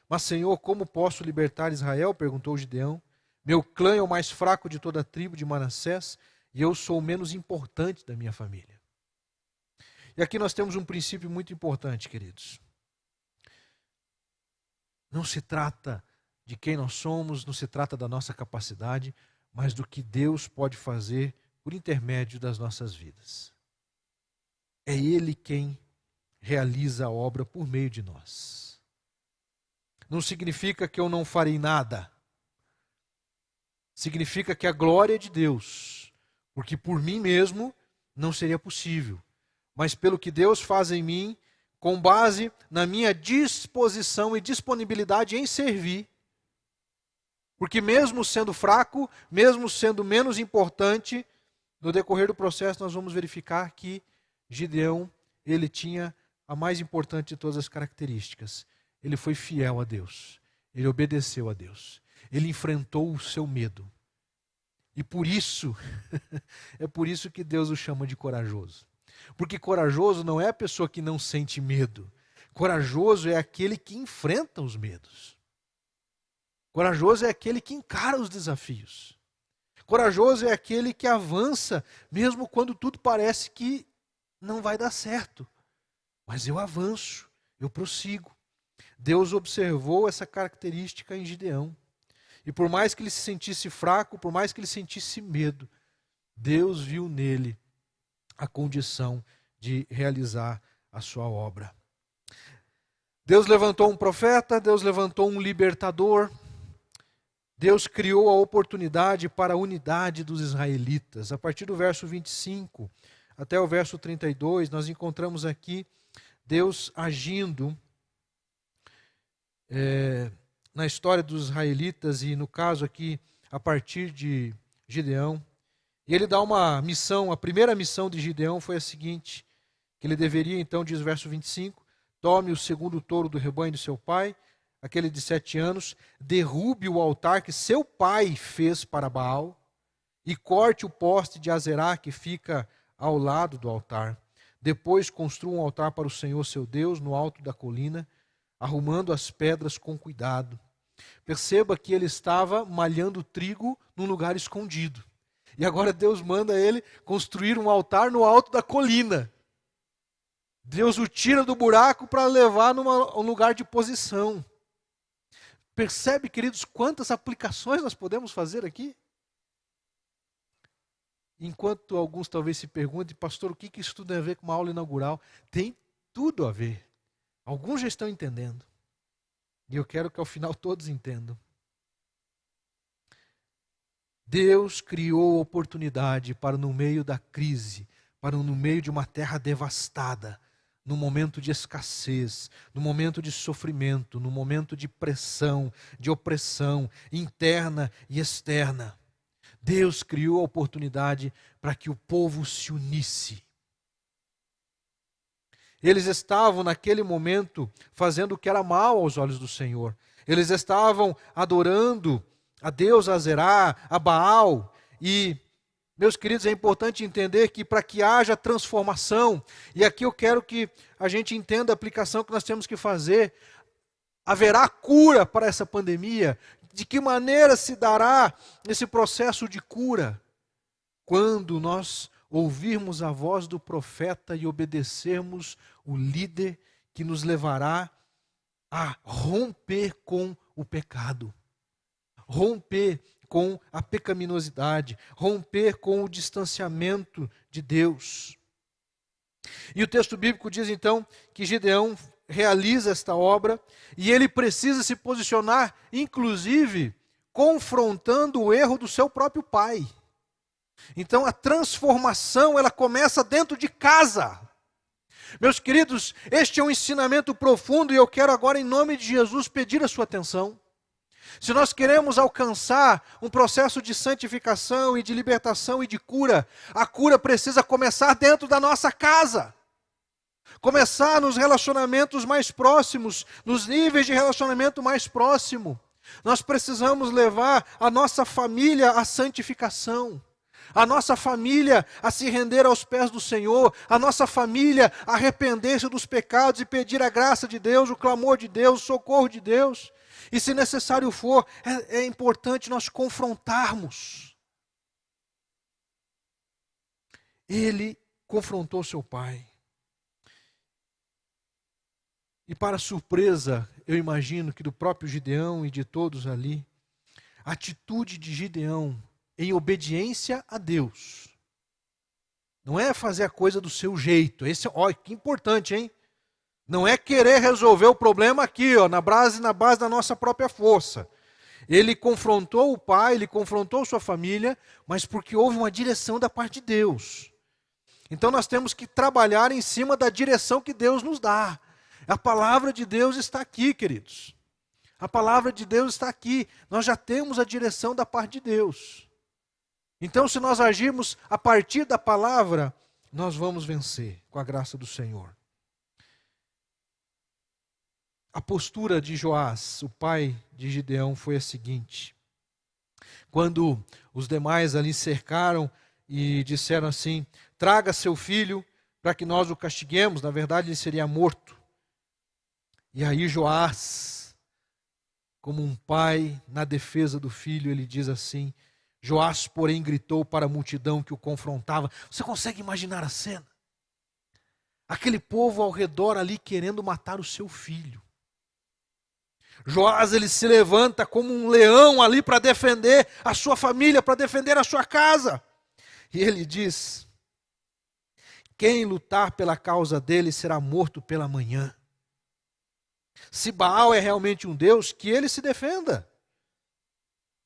mas Senhor, como posso libertar Israel? Perguntou Gideão. Meu clã é o mais fraco de toda a tribo de Manassés e eu sou o menos importante da minha família. E aqui nós temos um princípio muito importante, queridos. Não se trata de quem nós somos, não se trata da nossa capacidade, mas do que Deus pode fazer por intermédio das nossas vidas. É Ele quem realiza a obra por meio de nós. Não significa que eu não farei nada. Significa que a glória é de Deus, porque por mim mesmo não seria possível, mas pelo que Deus faz em mim, com base na minha disposição e disponibilidade em servir. Porque mesmo sendo fraco, mesmo sendo menos importante, no decorrer do processo nós vamos verificar que Gideão, ele tinha a mais importante de todas as características. Ele foi fiel a Deus, ele obedeceu a Deus, ele enfrentou o seu medo. E por isso, é por isso que Deus o chama de corajoso. Porque corajoso não é a pessoa que não sente medo. Corajoso é aquele que enfrenta os medos. Corajoso é aquele que encara os desafios. Corajoso é aquele que avança, mesmo quando tudo parece que não vai dar certo. Mas eu avanço, eu prossigo. Deus observou essa característica em Gideão. E por mais que ele se sentisse fraco, por mais que ele sentisse medo, Deus viu nele a condição de realizar a sua obra. Deus levantou um profeta, Deus levantou um libertador, Deus criou a oportunidade para a unidade dos israelitas. A partir do verso 25 até o verso 32, nós encontramos aqui Deus agindo na história dos israelitas e no caso aqui a partir de Gideão. E ele dá uma missão, a primeira missão de Gideão foi a seguinte, que ele deveria então, diz o verso 25, tome o segundo touro do rebanho de seu pai, aquele de 7 anos, derrube o altar que seu pai fez para Baal e corte o poste de Azerá que fica ao lado do altar. Depois construa um altar para o Senhor seu Deus no alto da colina, arrumando as pedras com cuidado. Perceba que ele estava malhando trigo num lugar escondido. E agora Deus manda ele construir um altar no alto da colina. Deus o tira do buraco para levar um lugar de posição. Percebe, queridos, quantas aplicações nós podemos fazer aqui? Enquanto alguns talvez se perguntem, pastor, o que isso tudo tem a ver com uma aula inaugural? Tem tudo a ver. Alguns já estão entendendo. E eu quero que ao final todos entendam. Deus criou oportunidade para no meio da crise, para no meio de uma terra devastada, no momento de escassez, no momento de sofrimento, no momento de pressão, de opressão interna e externa. Deus criou a oportunidade para que o povo se unisse. Eles estavam naquele momento fazendo o que era mal aos olhos do Senhor. Eles estavam adorando a Deus, a Azerá, a Baal. E, meus queridos, é importante entender que para que haja transformação, e aqui eu quero que a gente entenda a aplicação que nós temos que fazer, haverá cura para essa pandemia. De que maneira se dará esse processo de cura? Quando nós ouvirmos a voz do profeta e obedecermos o líder que nos levará a romper com o pecado, romper com a pecaminosidade, romper com o distanciamento de Deus. E o texto bíblico diz então que Gideão realiza esta obra e ele precisa se posicionar, inclusive, confrontando o erro do seu próprio pai. Então a transformação, ela começa dentro de casa. Meus queridos, este é um ensinamento profundo e eu quero agora, em nome de Jesus, pedir a sua atenção. Se nós queremos alcançar um processo de santificação e de libertação e de cura, a cura precisa começar dentro da nossa casa. Começar nos relacionamentos mais próximos, nos níveis de relacionamento mais próximo. Nós precisamos levar a nossa família à santificação. a nossa família a se render aos pés do Senhor, a nossa família a arrepender-se dos pecados e pedir a graça de Deus, o clamor de Deus, o socorro de Deus. E se necessário for, é importante nós confrontarmos. Ele confrontou seu pai. E para surpresa, eu imagino que do próprio Gideão e de todos ali, a atitude de Gideão em obediência a Deus não é fazer a coisa do seu jeito. Esse, ó, que importante, hein? Não é querer resolver o problema aqui, ó, na base da nossa própria força. Ele confrontou o pai, ele confrontou sua família, mas porque houve uma direção da parte de Deus. Então nós temos que trabalhar em cima da direção que Deus nos dá. A palavra de Deus está aqui, queridos. A palavra de Deus está aqui. Nós já temos a direção da parte de Deus. Então, se nós agirmos a partir da palavra, nós vamos vencer com a graça do Senhor. A postura de Joás, o pai de Gideão, foi a seguinte. Quando os demais ali cercaram e disseram assim: traga seu filho para que nós o castiguemos, na verdade ele seria morto. E aí Joás, como um pai na defesa do filho, ele diz assim: Joás, porém, gritou para a multidão que o confrontava. Você consegue imaginar a cena? Aquele povo ao redor ali querendo matar o seu filho. Joás, ele se levanta como um leão ali para defender a sua família, para defender a sua casa. E ele diz: quem lutar pela causa dele será morto pela manhã. Se Baal é realmente um Deus, que ele se defenda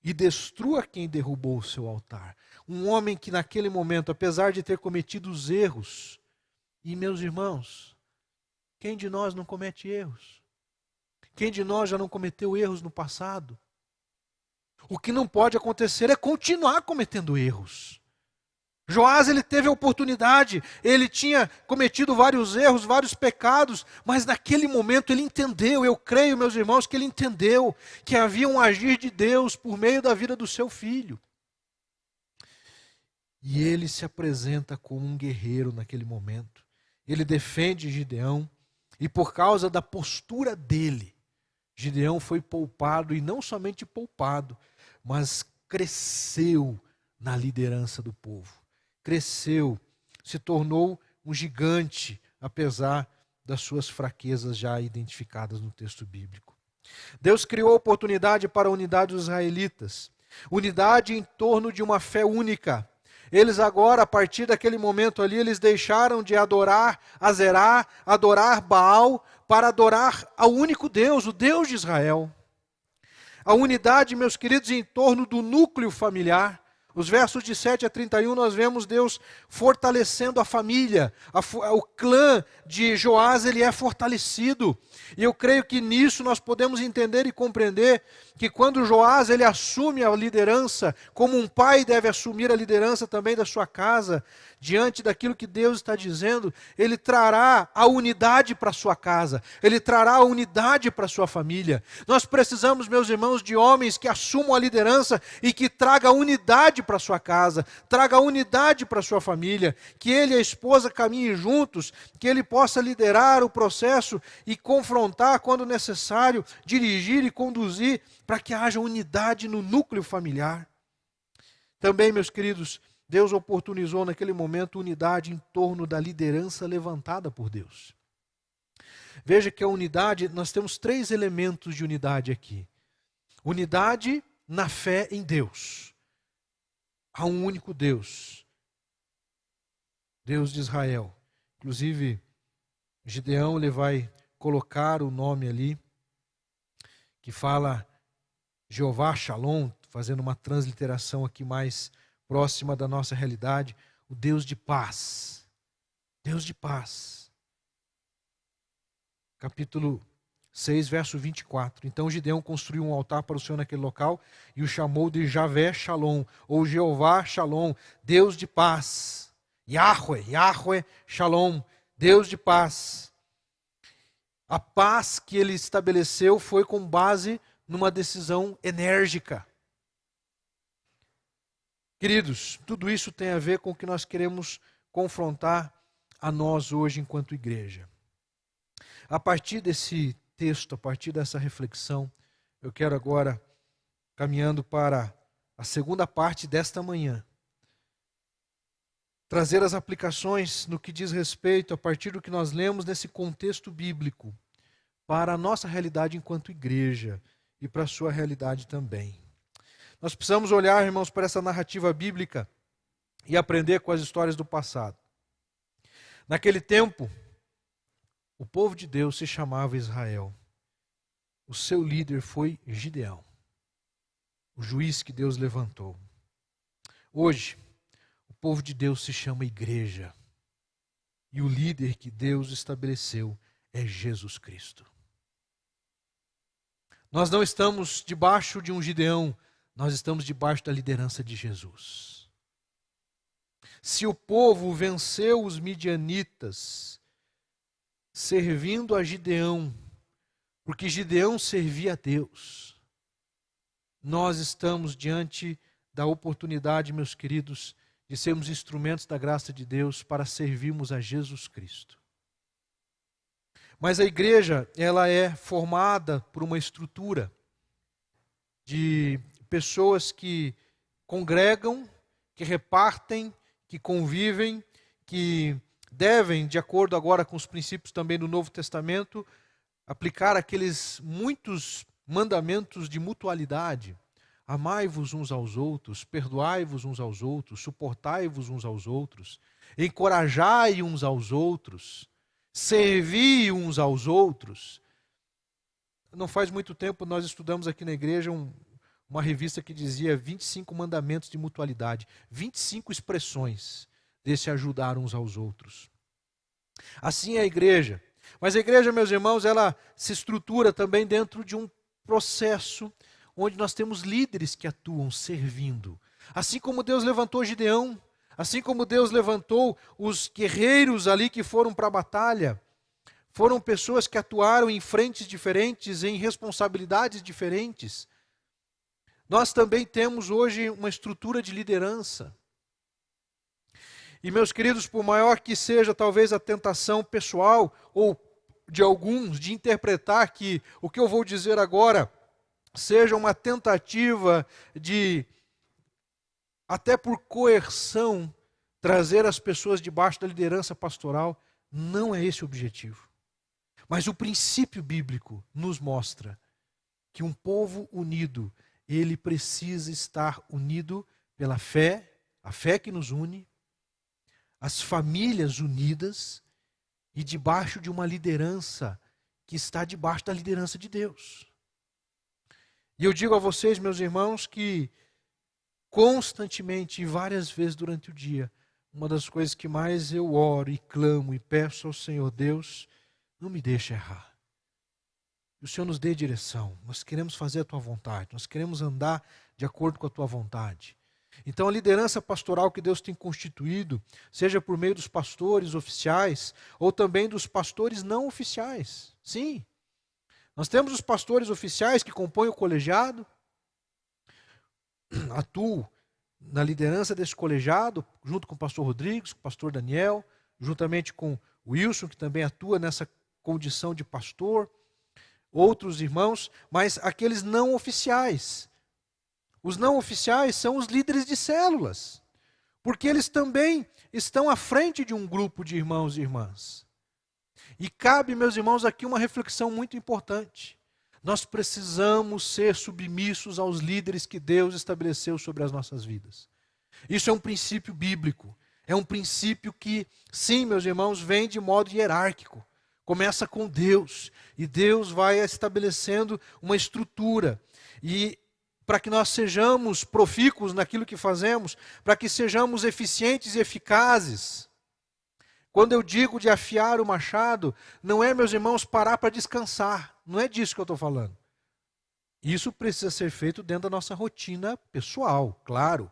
e destrua quem derrubou o seu altar. Um homem que naquele momento, apesar de ter cometido os erros, e meus irmãos, quem de nós não comete erros? Quem de nós já não cometeu erros no passado? O que não pode acontecer é continuar cometendo erros. Joás, ele teve a oportunidade, ele tinha cometido vários erros, vários pecados, mas naquele momento ele entendeu, eu creio, meus irmãos, que ele entendeu que havia um agir de Deus por meio da vida do seu filho. E ele se apresenta como um guerreiro naquele momento. Ele defende Gideão, e por causa da postura dele, Gideão foi poupado, e não somente poupado, mas cresceu na liderança do povo. Cresceu, se tornou um gigante, apesar das suas fraquezas já identificadas no texto bíblico. Deus criou a oportunidade para a unidade dos israelitas, unidade em torno de uma fé única. Eles agora, a partir daquele momento ali, eles deixaram de adorar Azerá, adorar Baal, para adorar ao único Deus, o Deus de Israel. A unidade, meus queridos, em torno do núcleo familiar. Os versos de 7 a 31, nós vemos Deus fortalecendo a família. O clã de Joás, ele é fortalecido. E eu creio que nisso nós podemos entender e compreender que quando Joás, ele assume a liderança, como um pai deve assumir a liderança também da sua casa, diante daquilo que Deus está dizendo, ele trará a unidade para a sua casa, ele trará a unidade para a sua família. Nós precisamos, meus irmãos, de homens que assumam a liderança e que tragam a unidade para a sua casa, traga a unidade para a sua família, que ele e a esposa caminhem juntos, que ele possa liderar o processo e confrontar quando necessário, dirigir e conduzir, para que haja unidade no núcleo familiar. Também, meus queridos, Deus oportunizou naquele momento unidade em torno da liderança levantada por Deus. Veja que a unidade, nós temos 3 elementos de unidade aqui. Unidade na fé em Deus. Há um único Deus. Deus de Israel. Inclusive, Gideão, ele vai colocar o nome ali, que fala Jeová Shalom, fazendo uma transliteração aqui mais próxima da nossa realidade, o Deus de paz. Deus de paz. Capítulo 6, verso 24. Então Gideão construiu um altar para o Senhor naquele local e o chamou de Javé Shalom, ou Jeová Shalom, Deus de paz. Yahweh Shalom, Deus de paz. A paz que ele estabeleceu foi com base numa decisão enérgica. Queridos, tudo isso tem a ver com o que nós queremos confrontar a nós hoje enquanto igreja. A partir desse texto, a partir dessa reflexão, eu quero agora, caminhando para a segunda parte desta manhã, trazer as aplicações no que diz respeito, a partir do que nós lemos nesse contexto bíblico, para a nossa realidade enquanto igreja e para a sua realidade também. Nós precisamos olhar, irmãos, para essa narrativa bíblica e aprender com as histórias do passado. Naquele tempo, o povo de Deus se chamava Israel. O seu líder foi Gideão, o juiz que Deus levantou. Hoje, o povo de Deus se chama igreja. E o líder que Deus estabeleceu é Jesus Cristo. Nós não estamos debaixo de um Gideão, nós estamos debaixo da liderança de Jesus. Se o povo venceu os midianitas, servindo a Gideão, porque Gideão servia a Deus, nós estamos diante da oportunidade, meus queridos, de sermos instrumentos da graça de Deus para servirmos a Jesus Cristo. Mas a igreja, ela é formada por uma estrutura de pessoas que congregam, que repartem, que convivem, que devem, de acordo agora com os princípios também do Novo Testamento, aplicar aqueles muitos mandamentos de mutualidade. Amai-vos uns aos outros, perdoai-vos uns aos outros, suportai-vos uns aos outros, encorajai uns aos outros, servi uns aos outros. Não faz muito tempo nós estudamos aqui na igreja uma revista que dizia 25 mandamentos de mutualidade, 25 expressões desse ajudar uns aos outros. Assim é a igreja. Mas a igreja, meus irmãos, ela se estrutura também dentro de um processo onde nós temos líderes que atuam servindo. Assim como Deus levantou Gideão, assim como Deus levantou os guerreiros ali que foram para a batalha, foram pessoas que atuaram em frentes diferentes, em responsabilidades diferentes. Nós também temos hoje uma estrutura de liderança. E, meus queridos, por maior que seja talvez a tentação pessoal ou de alguns de interpretar que o que eu vou dizer agora seja uma tentativa de, até por coerção, trazer as pessoas debaixo da liderança pastoral, não é esse o objetivo. Mas o princípio bíblico nos mostra que um povo unido, ele precisa estar unido pela fé, a fé que nos une, as famílias unidas e debaixo de uma liderança que está debaixo da liderança de Deus. E eu digo a vocês, meus irmãos, que constantemente e várias vezes durante o dia, uma das coisas que mais eu oro e clamo e peço ao Senhor, Deus, não me deixe errar. Que o Senhor nos dê direção. Nós queremos fazer a Tua vontade. Nós queremos andar de acordo com a Tua vontade. Então a liderança pastoral que Deus tem constituído, seja por meio dos pastores oficiais, ou também dos pastores não oficiais. Sim, nós temos os pastores oficiais que compõem o colegiado, atuo na liderança desse colegiado, junto com o pastor Rodrigues, com o pastor Daniel, juntamente com o Wilson, que também atua nessa condição de pastor, outros irmãos, mas aqueles não oficiais. Os não oficiais são os líderes de células, porque eles também estão à frente de um grupo de irmãos e irmãs. E cabe, meus irmãos, aqui uma reflexão muito importante. Nós precisamos ser submissos aos líderes que Deus estabeleceu sobre as nossas vidas. Isso é um princípio bíblico. É um princípio que, sim, meus irmãos, vem de modo hierárquico. Começa com Deus. E Deus vai estabelecendo uma estrutura. E para que nós sejamos profícuos naquilo que fazemos, para que sejamos eficientes e eficazes. Quando eu digo de afiar o machado, não é, meus irmãos, parar para descansar. Não é disso que eu estou falando. Isso precisa ser feito dentro da nossa rotina pessoal, claro.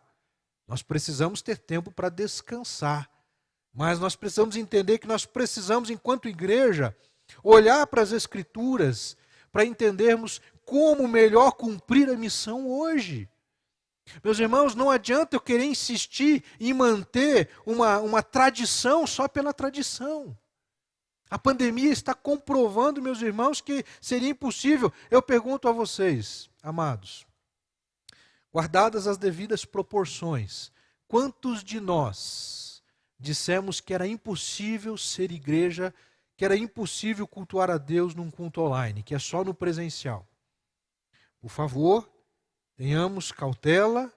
Nós precisamos ter tempo para descansar. Mas nós precisamos entender que nós precisamos, enquanto igreja, olhar para as Escrituras para entendermos como melhor cumprir a missão hoje. Meus irmãos, não adianta eu querer insistir em manter uma tradição só pela tradição. A pandemia está comprovando, meus irmãos, que seria impossível. Eu pergunto a vocês, amados, guardadas as devidas proporções, quantos de nós dissemos que era impossível ser igreja, que era impossível cultuar a Deus num culto online, que é só no presencial? Por favor, tenhamos cautela,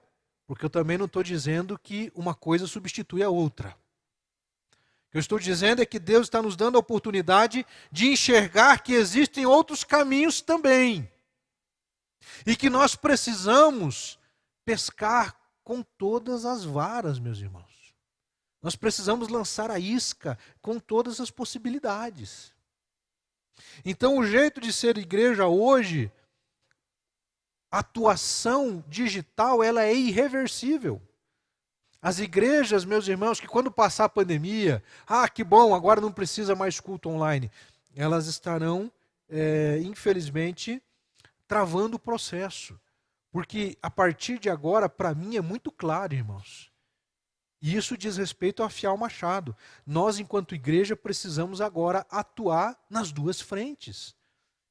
porque eu também não estou dizendo que uma coisa substitui a outra. O que eu estou dizendo é que Deus está nos dando a oportunidade de enxergar que existem outros caminhos também. E que nós precisamos pescar com todas as varas, meus irmãos. Nós precisamos lançar a isca com todas as possibilidades. Então, o jeito de ser igreja hoje, a atuação digital, ela é irreversível. As igrejas, meus irmãos, que quando passar a pandemia, que bom, agora não precisa mais culto online, elas estarão, infelizmente, travando o processo. Porque a partir de agora, para mim, é muito claro, irmãos. E isso diz respeito a afiar o machado. Nós, enquanto igreja, precisamos agora atuar nas duas frentes.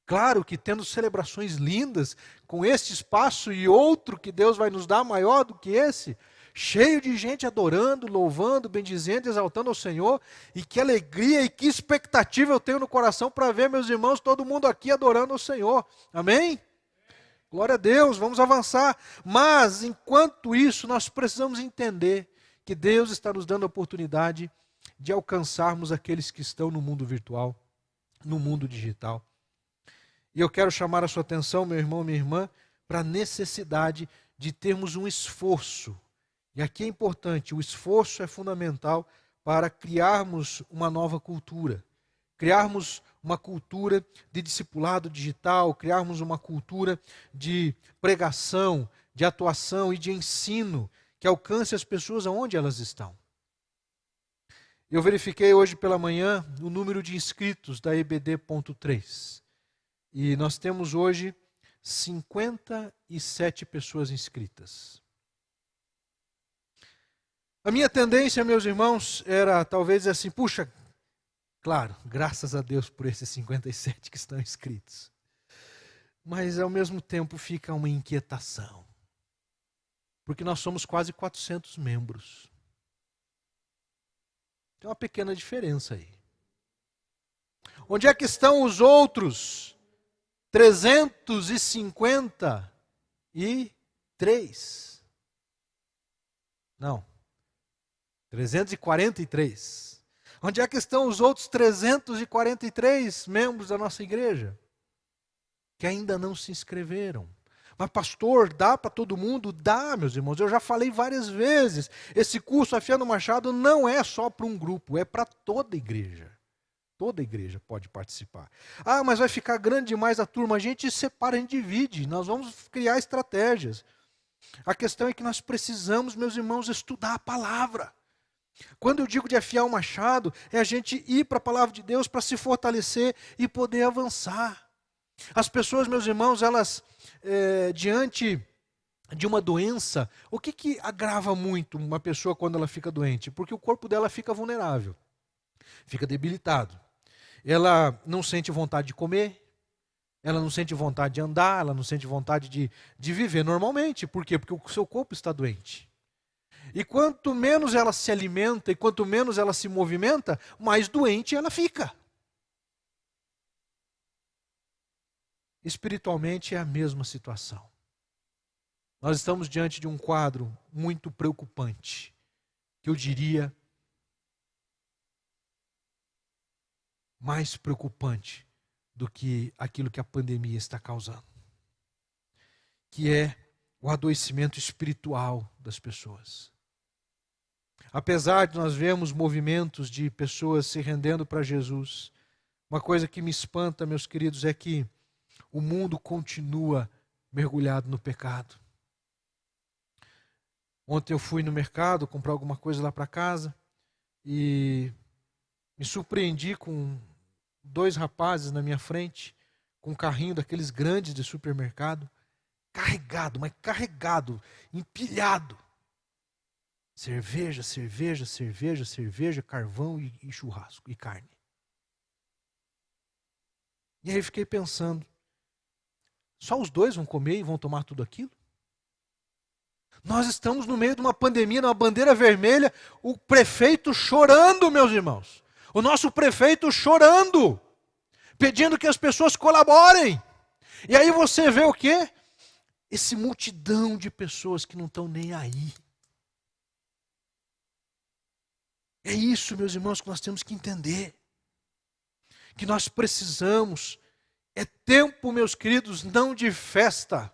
Claro que tendo celebrações lindas, com este espaço e outro que Deus vai nos dar maior do que esse, cheio de gente adorando, louvando, bendizendo, exaltando ao Senhor, e que alegria e que expectativa eu tenho no coração para ver meus irmãos, todo mundo aqui adorando ao Senhor. Amém? Glória a Deus, vamos avançar. Mas, enquanto isso, nós precisamos entender que Deus está nos dando a oportunidade de alcançarmos aqueles que estão no mundo virtual, no mundo digital. E eu quero chamar a sua atenção, meu irmão, minha irmã, para a necessidade de termos um esforço. E aqui é importante, o esforço é fundamental para criarmos uma nova cultura. Criarmos uma cultura de discipulado digital, criarmos uma cultura de pregação, de atuação e de ensino que alcance as pessoas aonde elas estão. Eu verifiquei hoje pela manhã o número de inscritos da EBD.3. E nós temos hoje 57 pessoas inscritas. A minha tendência, meus irmãos, era talvez assim, puxa, claro, graças a Deus por esses 57 que estão inscritos. Mas ao mesmo tempo fica uma inquietação. Porque nós somos quase 400 membros. Tem uma pequena diferença aí. Onde é que estão os outros 353? Não. 343. Onde é que estão os outros 343 membros da nossa igreja? Que ainda não se inscreveram. Mas pastor, dá para todo mundo? Dá, meus irmãos. Eu já falei várias vezes. Esse curso Afiando o Machado não é só para um grupo, é para toda a igreja. Toda a igreja pode participar. Mas vai ficar grande demais a turma. A gente separa, a gente divide. Nós vamos criar estratégias. A questão é que nós precisamos, meus irmãos, estudar a palavra. Quando eu digo de afiar o machado, é a gente ir para a palavra de Deus para se fortalecer e poder avançar. As pessoas, meus irmãos, elas, diante de uma doença, o que agrava muito uma pessoa quando ela fica doente? Porque o corpo dela fica vulnerável, fica debilitado. Ela não sente vontade de comer, ela não sente vontade de andar, ela não sente vontade de viver normalmente. Por quê? Porque o seu corpo está doente. E quanto menos ela se alimenta e quanto menos ela se movimenta, mais doente ela fica. Espiritualmente é a mesma situação. Nós estamos diante de um quadro muito preocupante, que eu diria mais preocupante do que aquilo que a pandemia está causando, que é o adoecimento espiritual das pessoas. Apesar de nós vermos movimentos de pessoas se rendendo para Jesus, uma coisa que me espanta, meus queridos, é que o mundo continua mergulhado no pecado. Ontem eu fui no mercado comprar alguma coisa lá para casa e me surpreendi com 2 rapazes na minha frente, com um carrinho daqueles grandes de supermercado, carregado, mas carregado, empilhado. Cerveja, cerveja, cerveja, cerveja, carvão e churrasco e carne. E aí eu fiquei pensando, só os dois vão comer e vão tomar tudo aquilo? Nós estamos no meio de uma pandemia, numa bandeira vermelha, o prefeito chorando, meus irmãos. O nosso prefeito chorando, pedindo que as pessoas colaborem. E aí você vê o quê? Esse multidão de pessoas que não estão nem aí. É isso, meus irmãos, que nós temos que entender. Que nós precisamos. É tempo, meus queridos, não de festa.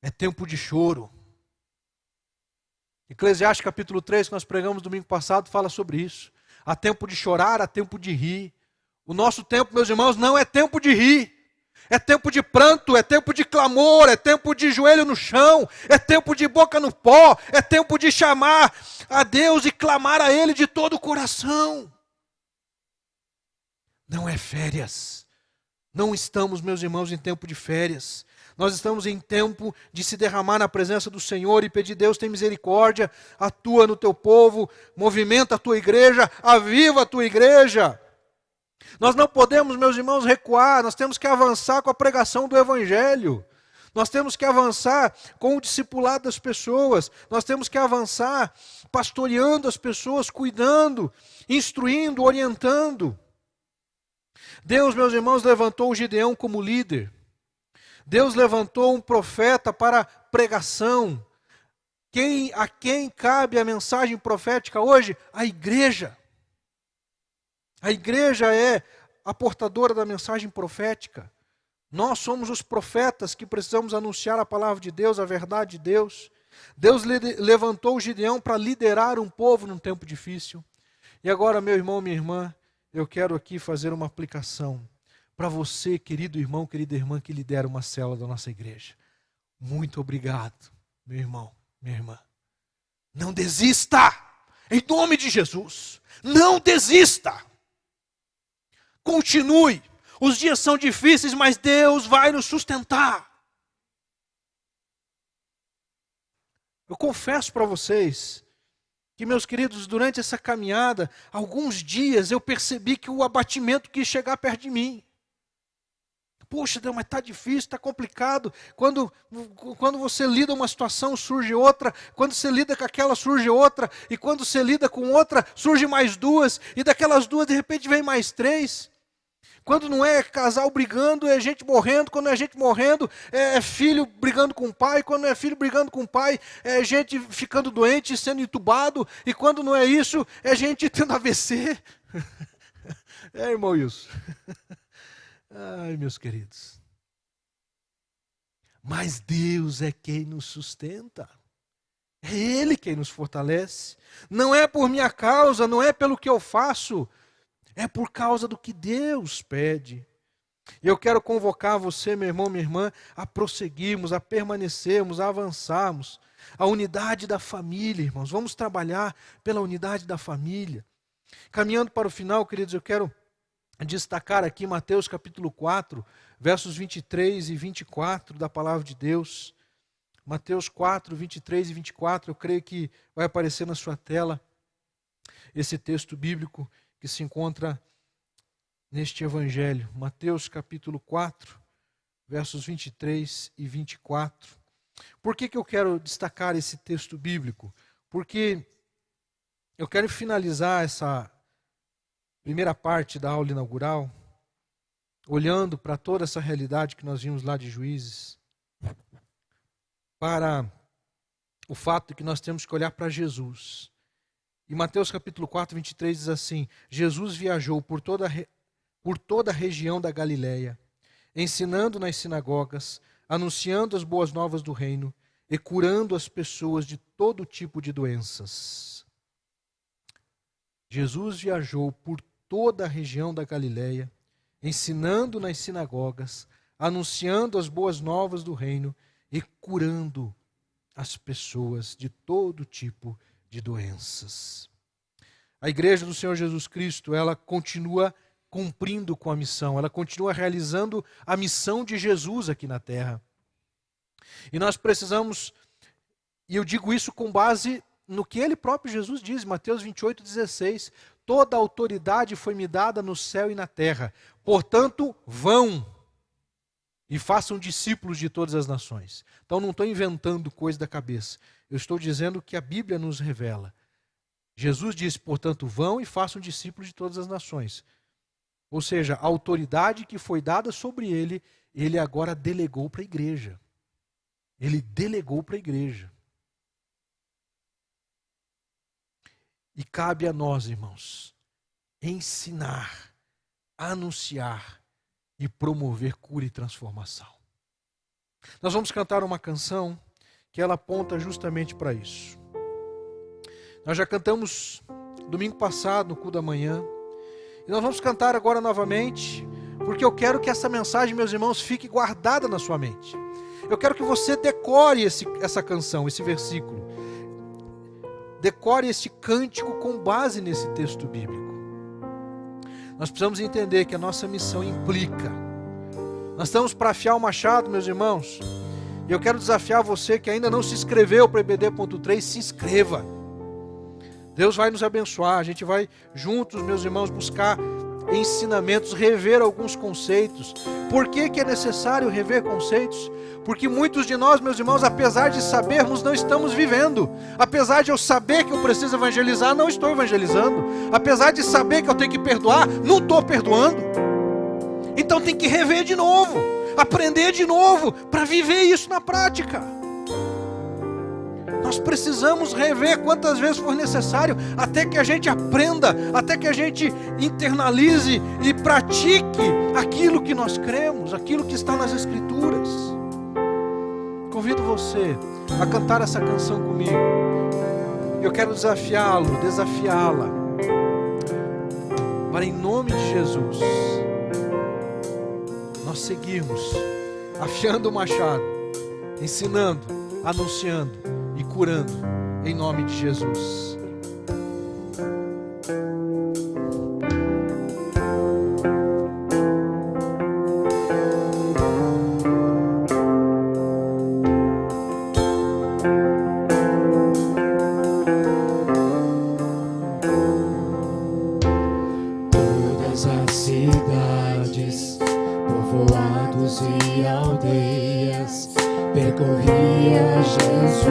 É tempo de choro. Eclesiastes capítulo 3, que nós pregamos domingo passado, fala sobre isso. Há tempo de chorar, há tempo de rir. O nosso tempo, meus irmãos, não é tempo de rir. É tempo de pranto, é tempo de clamor, é tempo de joelho no chão, é tempo de boca no pó, é tempo de chamar a Deus e clamar a Ele de todo o coração. Não é férias. Não estamos, meus irmãos, em tempo de férias. Nós estamos em tempo de se derramar na presença do Senhor e pedir: Deus, tem misericórdia, atua no teu povo, movimenta a tua igreja, aviva a tua igreja. Nós não podemos, meus irmãos, recuar, nós temos que avançar com a pregação do Evangelho. Nós temos que avançar com o discipulado das pessoas, nós temos que avançar pastoreando as pessoas, cuidando, instruindo, orientando. Deus, meus irmãos, levantou o Gideão como líder. Deus levantou um profeta para pregação. A quem cabe a mensagem profética hoje? A igreja. A igreja é a portadora da mensagem profética. Nós somos os profetas que precisamos anunciar a palavra de Deus, a verdade de Deus. Deus levantou o Gideão para liderar um povo num tempo difícil. E agora, meu irmão, minha irmã, eu quero aqui fazer uma aplicação para você, querido irmão, querida irmã, que lidera uma célula da nossa igreja. Muito obrigado, meu irmão, minha irmã. Não desista, em nome de Jesus. Não desista. Continue. Os dias são difíceis, mas Deus vai nos sustentar. Eu confesso para vocês que, meus queridos, durante essa caminhada, alguns dias eu percebi que o abatimento quis chegar perto de mim. Poxa, Deus, mas está difícil, está complicado. Quando você lida uma situação, surge outra. Quando você lida com aquela, surge outra. E quando você lida com outra, surge mais duas. E daquelas duas, de repente, vem mais três. Quando não é casal brigando, é gente morrendo. Quando não é gente morrendo, é filho brigando com o pai. Quando não é filho brigando com o pai, é gente ficando doente, sendo entubado. E quando não é isso, é gente tendo AVC. É, irmão Wilson. Ai, meus queridos. Mas Deus é quem nos sustenta. É Ele quem nos fortalece. Não é por minha causa, não é pelo que eu faço. É por causa do que Deus pede. E eu quero convocar você, meu irmão, minha irmã, a prosseguirmos, a permanecermos, a avançarmos. A unidade da família, irmãos. Vamos trabalhar pela unidade da família. Caminhando para o final, queridos, eu quero destacar aqui Mateus capítulo 4, versos 23 e 24 da palavra de Deus. Mateus 4, 23 e 24, eu creio que vai aparecer na sua tela esse texto bíblico que se encontra neste evangelho. Mateus capítulo 4, versos 23 e 24. Por que eu quero destacar esse texto bíblico? Porque eu quero finalizar essa primeira parte da aula inaugural, olhando para toda essa realidade que nós vimos lá de Juízes, para o fato de que nós temos que olhar para Jesus. E Mateus capítulo 4, 23 diz assim: Jesus viajou por toda a região da Galileia, ensinando nas sinagogas, anunciando as boas novas do reino e curando as pessoas de todo tipo de doenças. Jesus viajou por toda a região da Galileia, ensinando nas sinagogas, anunciando as boas novas do reino e curando as pessoas de todo tipo de doenças. A igreja do Senhor Jesus Cristo, ela continua cumprindo com a missão, ela continua realizando a missão de Jesus aqui na terra. E nós precisamos, e eu digo isso com base no que ele próprio Jesus diz, Mateus 28:16, toda a autoridade foi me dada no céu e na terra, portanto vão e façam discípulos de todas as nações. Então não estou inventando coisa da cabeça, eu estou dizendo que a Bíblia nos revela. Jesus disse, portanto vão e façam discípulos de todas as nações. Ou seja, a autoridade que foi dada sobre ele, ele agora delegou para a igreja. Ele delegou para a igreja. E cabe a nós, irmãos, ensinar, anunciar e promover cura e transformação. Nós vamos cantar uma canção que ela aponta justamente para isso. Nós já cantamos domingo passado no culto da manhã. E nós vamos cantar agora novamente, porque eu quero que essa mensagem, meus irmãos, fique guardada na sua mente. Eu quero que você decore essa canção, esse versículo. Decore esse cântico com base nesse texto bíblico. Nós precisamos entender que a nossa missão implica. Nós estamos para afiar o machado, meus irmãos. E eu quero desafiar você que ainda não se inscreveu para EBD.3, se inscreva. Deus vai nos abençoar, a gente vai juntos, meus irmãos, buscar ensinamentos, rever alguns conceitos. Por que é necessário rever conceitos? Porque muitos de nós, meus irmãos, apesar de sabermos, não estamos vivendo. Apesar de eu saber que eu preciso evangelizar, não estou evangelizando. Apesar de saber que eu tenho que perdoar, não estou perdoando. Então tem que rever de novo, aprender de novo, para viver isso na prática. Nós precisamos rever quantas vezes for necessário, até que a gente aprenda, até que a gente internalize e pratique aquilo que nós cremos, aquilo que está nas Escrituras. Convido você a cantar essa canção comigo. Eu quero desafiá-lo, desafiá-la, para em nome de Jesus, nós seguirmos afiando o machado, ensinando, anunciando e curando, em nome de Jesus. Todas as cidades, povoados e aldeias, percorria Jesus,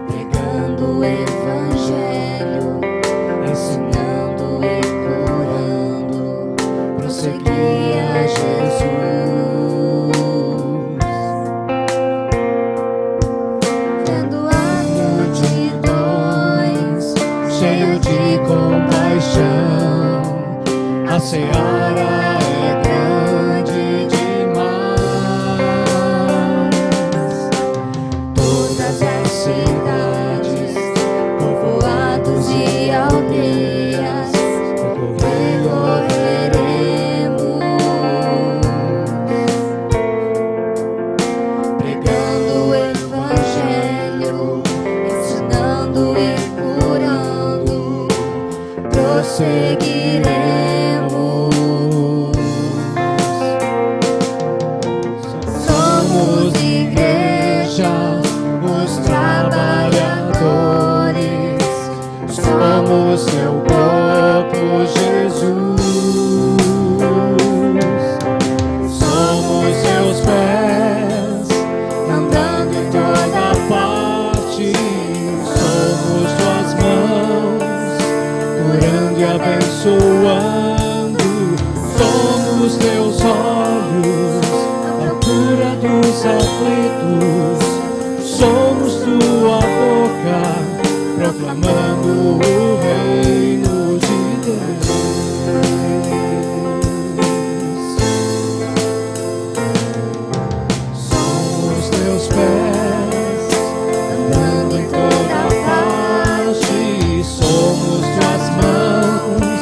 pregando o Evangelho, ensinando e curando, prosseguia Jesus, vendo as multidões, cheio de compaixão, a seara seguiremos. Somos igreja, os trabalhadores, somos seu corpo, Jesus. Somos seus pés, andando em toda parte, somos suas mãos, curando e abençoando, somos teus olhos, a procura dos aflitos, somos tua boca, proclamando o reino de Deus. Somos teus pés, andando em toda parte, somos tuas mãos,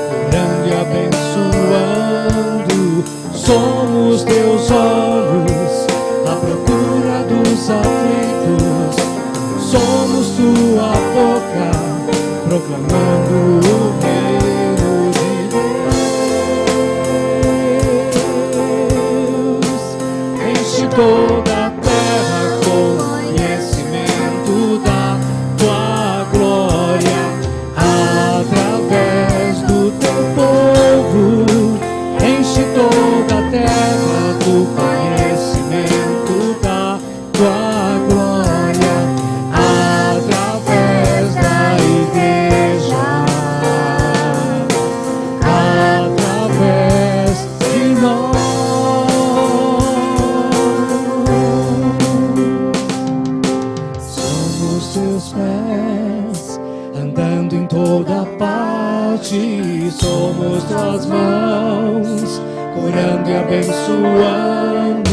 curando e abençoando, somos teus olhos, à procura dos aflitos, somos tua boca, proclamando o reino de Deus. Aqui somos tuas mãos, curando e abençoando.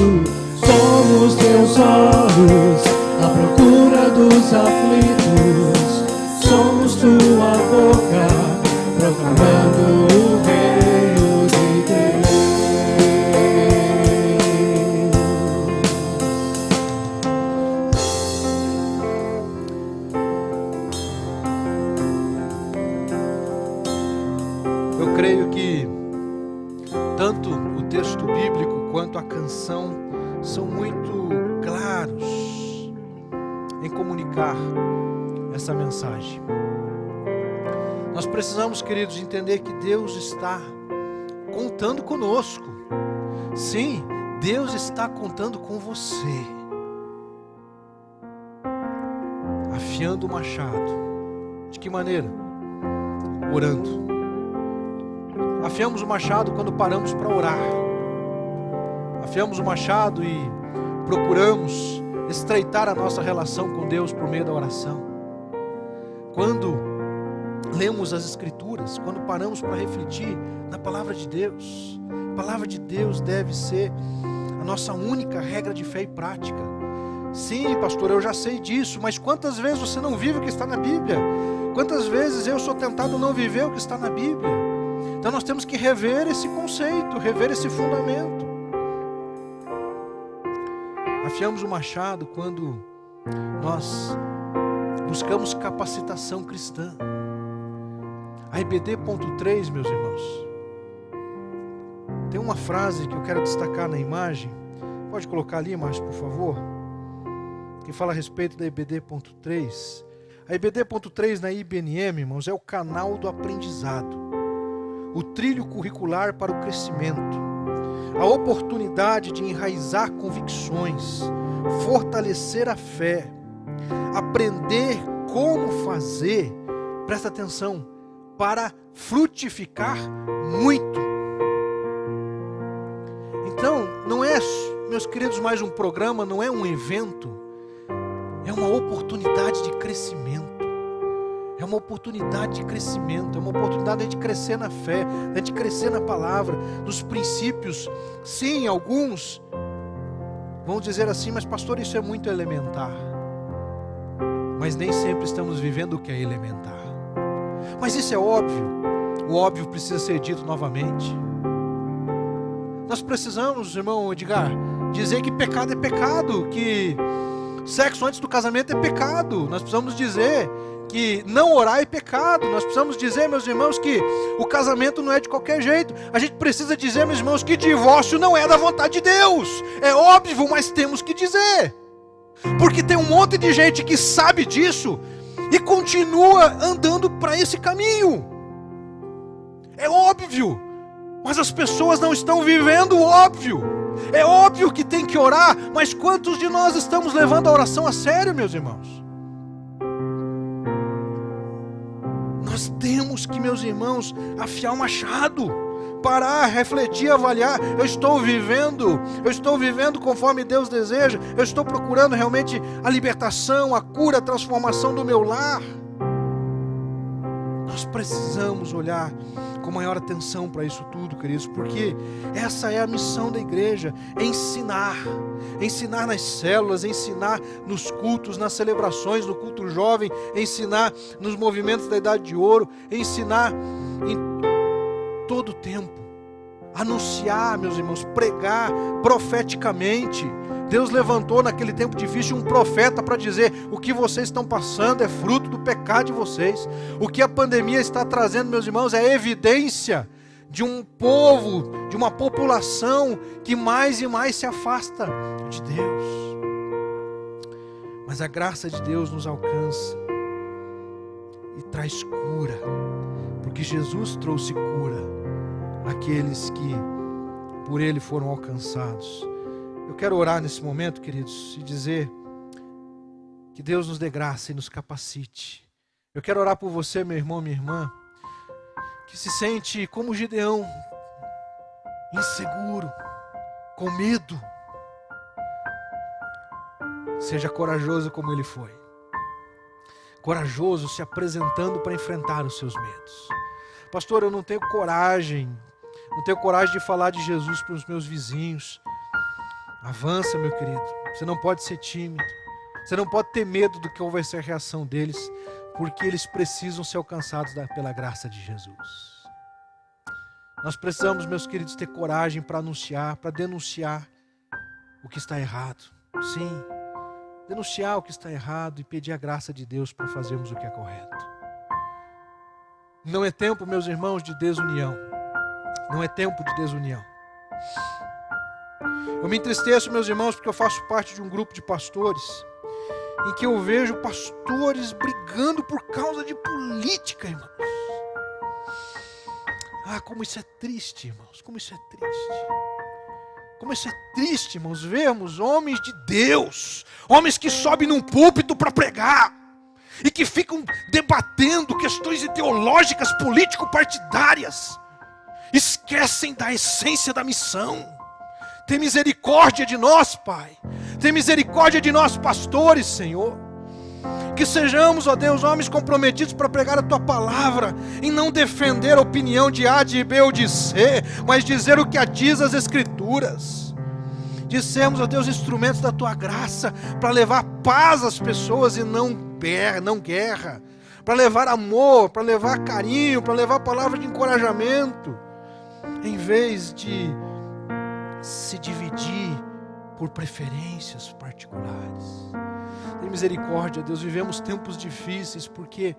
Somos teus olhos, à procura dos aflitos. Somos tua boca, proclamando o reino de Deus. Eu creio que tanto o texto bíblico quanto a canção são muito claros em comunicar essa mensagem. Nós precisamos, queridos, entender que Deus está contando conosco. Sim, Deus está contando com você. Afiando o machado. De que maneira? Orando. Afiamos o machado quando paramos para orar. Afiamos o machado e procuramos estreitar a nossa relação com Deus por meio da oração. Quando lemos as Escrituras, quando paramos para refletir na Palavra de Deus. A Palavra de Deus deve ser a nossa única regra de fé e prática. Sim, pastor, eu já sei disso, mas quantas vezes você não vive o que está na Bíblia? Quantas vezes eu sou tentado a não viver o que está na Bíblia? Então nós temos que rever esse conceito, rever esse fundamento. Afiamos o machado quando nós buscamos capacitação cristã. A EBD.3, meus irmãos, tem uma frase que eu quero destacar na imagem. Pode colocar ali, Márcio, por favor? Que fala a respeito da EBD.3. A EBD.3 na IBNM, irmãos, é o canal do aprendizado, o trilho curricular para o crescimento, a oportunidade de enraizar convicções, fortalecer a fé, aprender como fazer, presta atenção, para frutificar muito. Então, não é, meus queridos, mais um programa, não é um evento, é uma oportunidade de crescimento. É uma oportunidade de crescimento, é uma oportunidade de crescer na fé, de crescer na palavra, nos princípios. Sim, alguns vão dizer assim, mas pastor, isso é muito elementar. Mas nem sempre estamos vivendo o que é elementar. Mas isso é óbvio, o óbvio precisa ser dito novamente. Nós precisamos, irmão Edgar, dizer que pecado é pecado, que sexo antes do casamento é pecado. Nós precisamos dizer que não orar é pecado. Nós precisamos dizer, meus irmãos, que o casamento não é de qualquer jeito. A gente precisa dizer, meus irmãos, que divórcio não é da vontade de Deus. É óbvio, mas temos que dizer. Porque tem um monte de gente que sabe disso e continua andando para esse caminho. É óbvio, mas as pessoas não estão vivendo o óbvio. É óbvio que tem que orar, mas quantos de nós estamos levando a oração a sério, meus irmãos? Nós temos que, meus irmãos, afiar o machado, parar, refletir, avaliar. Eu estou vivendo conforme Deus deseja. Eu estou procurando realmente a libertação, a cura, a transformação do meu lar. Nós precisamos olhar com maior atenção para isso tudo, queridos, porque essa é a missão da igreja, é ensinar nas células, ensinar nos cultos, nas celebrações, no culto jovem, ensinar nos movimentos da Idade de Ouro, ensinar em todo o tempo, anunciar, meus irmãos, pregar profeticamente. Deus levantou naquele tempo difícil um profeta para dizer: o que vocês estão passando é fruto do pecado de vocês. O que a pandemia está trazendo, meus irmãos, é evidência de um povo, de uma população que mais e mais se afasta de Deus. Mas a graça de Deus nos alcança e traz cura, porque Jesus trouxe cura àqueles que por Ele foram alcançados. Eu quero orar nesse momento, queridos, e dizer que Deus nos dê graça e nos capacite. Eu quero orar por você, meu irmão, minha irmã, que se sente como Gideão, inseguro, com medo. Seja corajoso como ele foi. Corajoso se apresentando para enfrentar os seus medos. Pastor, eu não tenho coragem de falar de Jesus para os meus vizinhos. Avança, meu querido. Você não pode ser tímido. Você não pode ter medo do que vai ser a reação deles, porque eles precisam ser alcançados pela graça de Jesus. Nós precisamos, meus queridos, ter coragem para anunciar, para denunciar o que está errado. Sim, denunciar o que está errado e pedir a graça de Deus para fazermos o que é correto. Não é tempo, meus irmãos, de desunião. Não é tempo de desunião. Eu me entristeço, meus irmãos, porque eu faço parte de um grupo de pastores em que eu vejo pastores brigando por causa de política, irmãos. Ah, como isso é triste, irmãos, como isso é triste. Como isso é triste, irmãos, vermos homens de Deus, homens que sobem num púlpito para pregar e que ficam debatendo questões ideológicas, político-partidárias, esquecem da essência da missão. Tem misericórdia de nós, Pai. Tem misericórdia de nós, pastores, Senhor. Que sejamos, ó Deus, homens comprometidos para pregar a Tua palavra e não defender a opinião de A, de B ou de C, mas dizer o que diz as Escrituras. De sermos, ó Deus, instrumentos da Tua graça para levar paz às pessoas e não guerra. Para levar amor, para levar carinho, para levar palavra de encorajamento. Em vez de se dividir por preferências particulares. Tem misericórdia, Deus. Vivemos tempos difíceis porque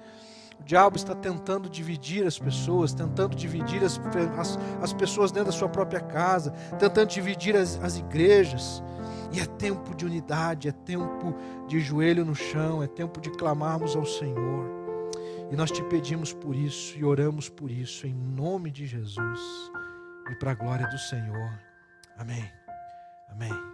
o diabo está tentando dividir as pessoas, tentando dividir as pessoas dentro da sua própria casa, tentando dividir as igrejas. E é tempo de unidade, é tempo de joelho no chão, é tempo de clamarmos ao Senhor. E nós te pedimos por isso e oramos por isso, em nome de Jesus e para a glória do Senhor. Amém. Amém.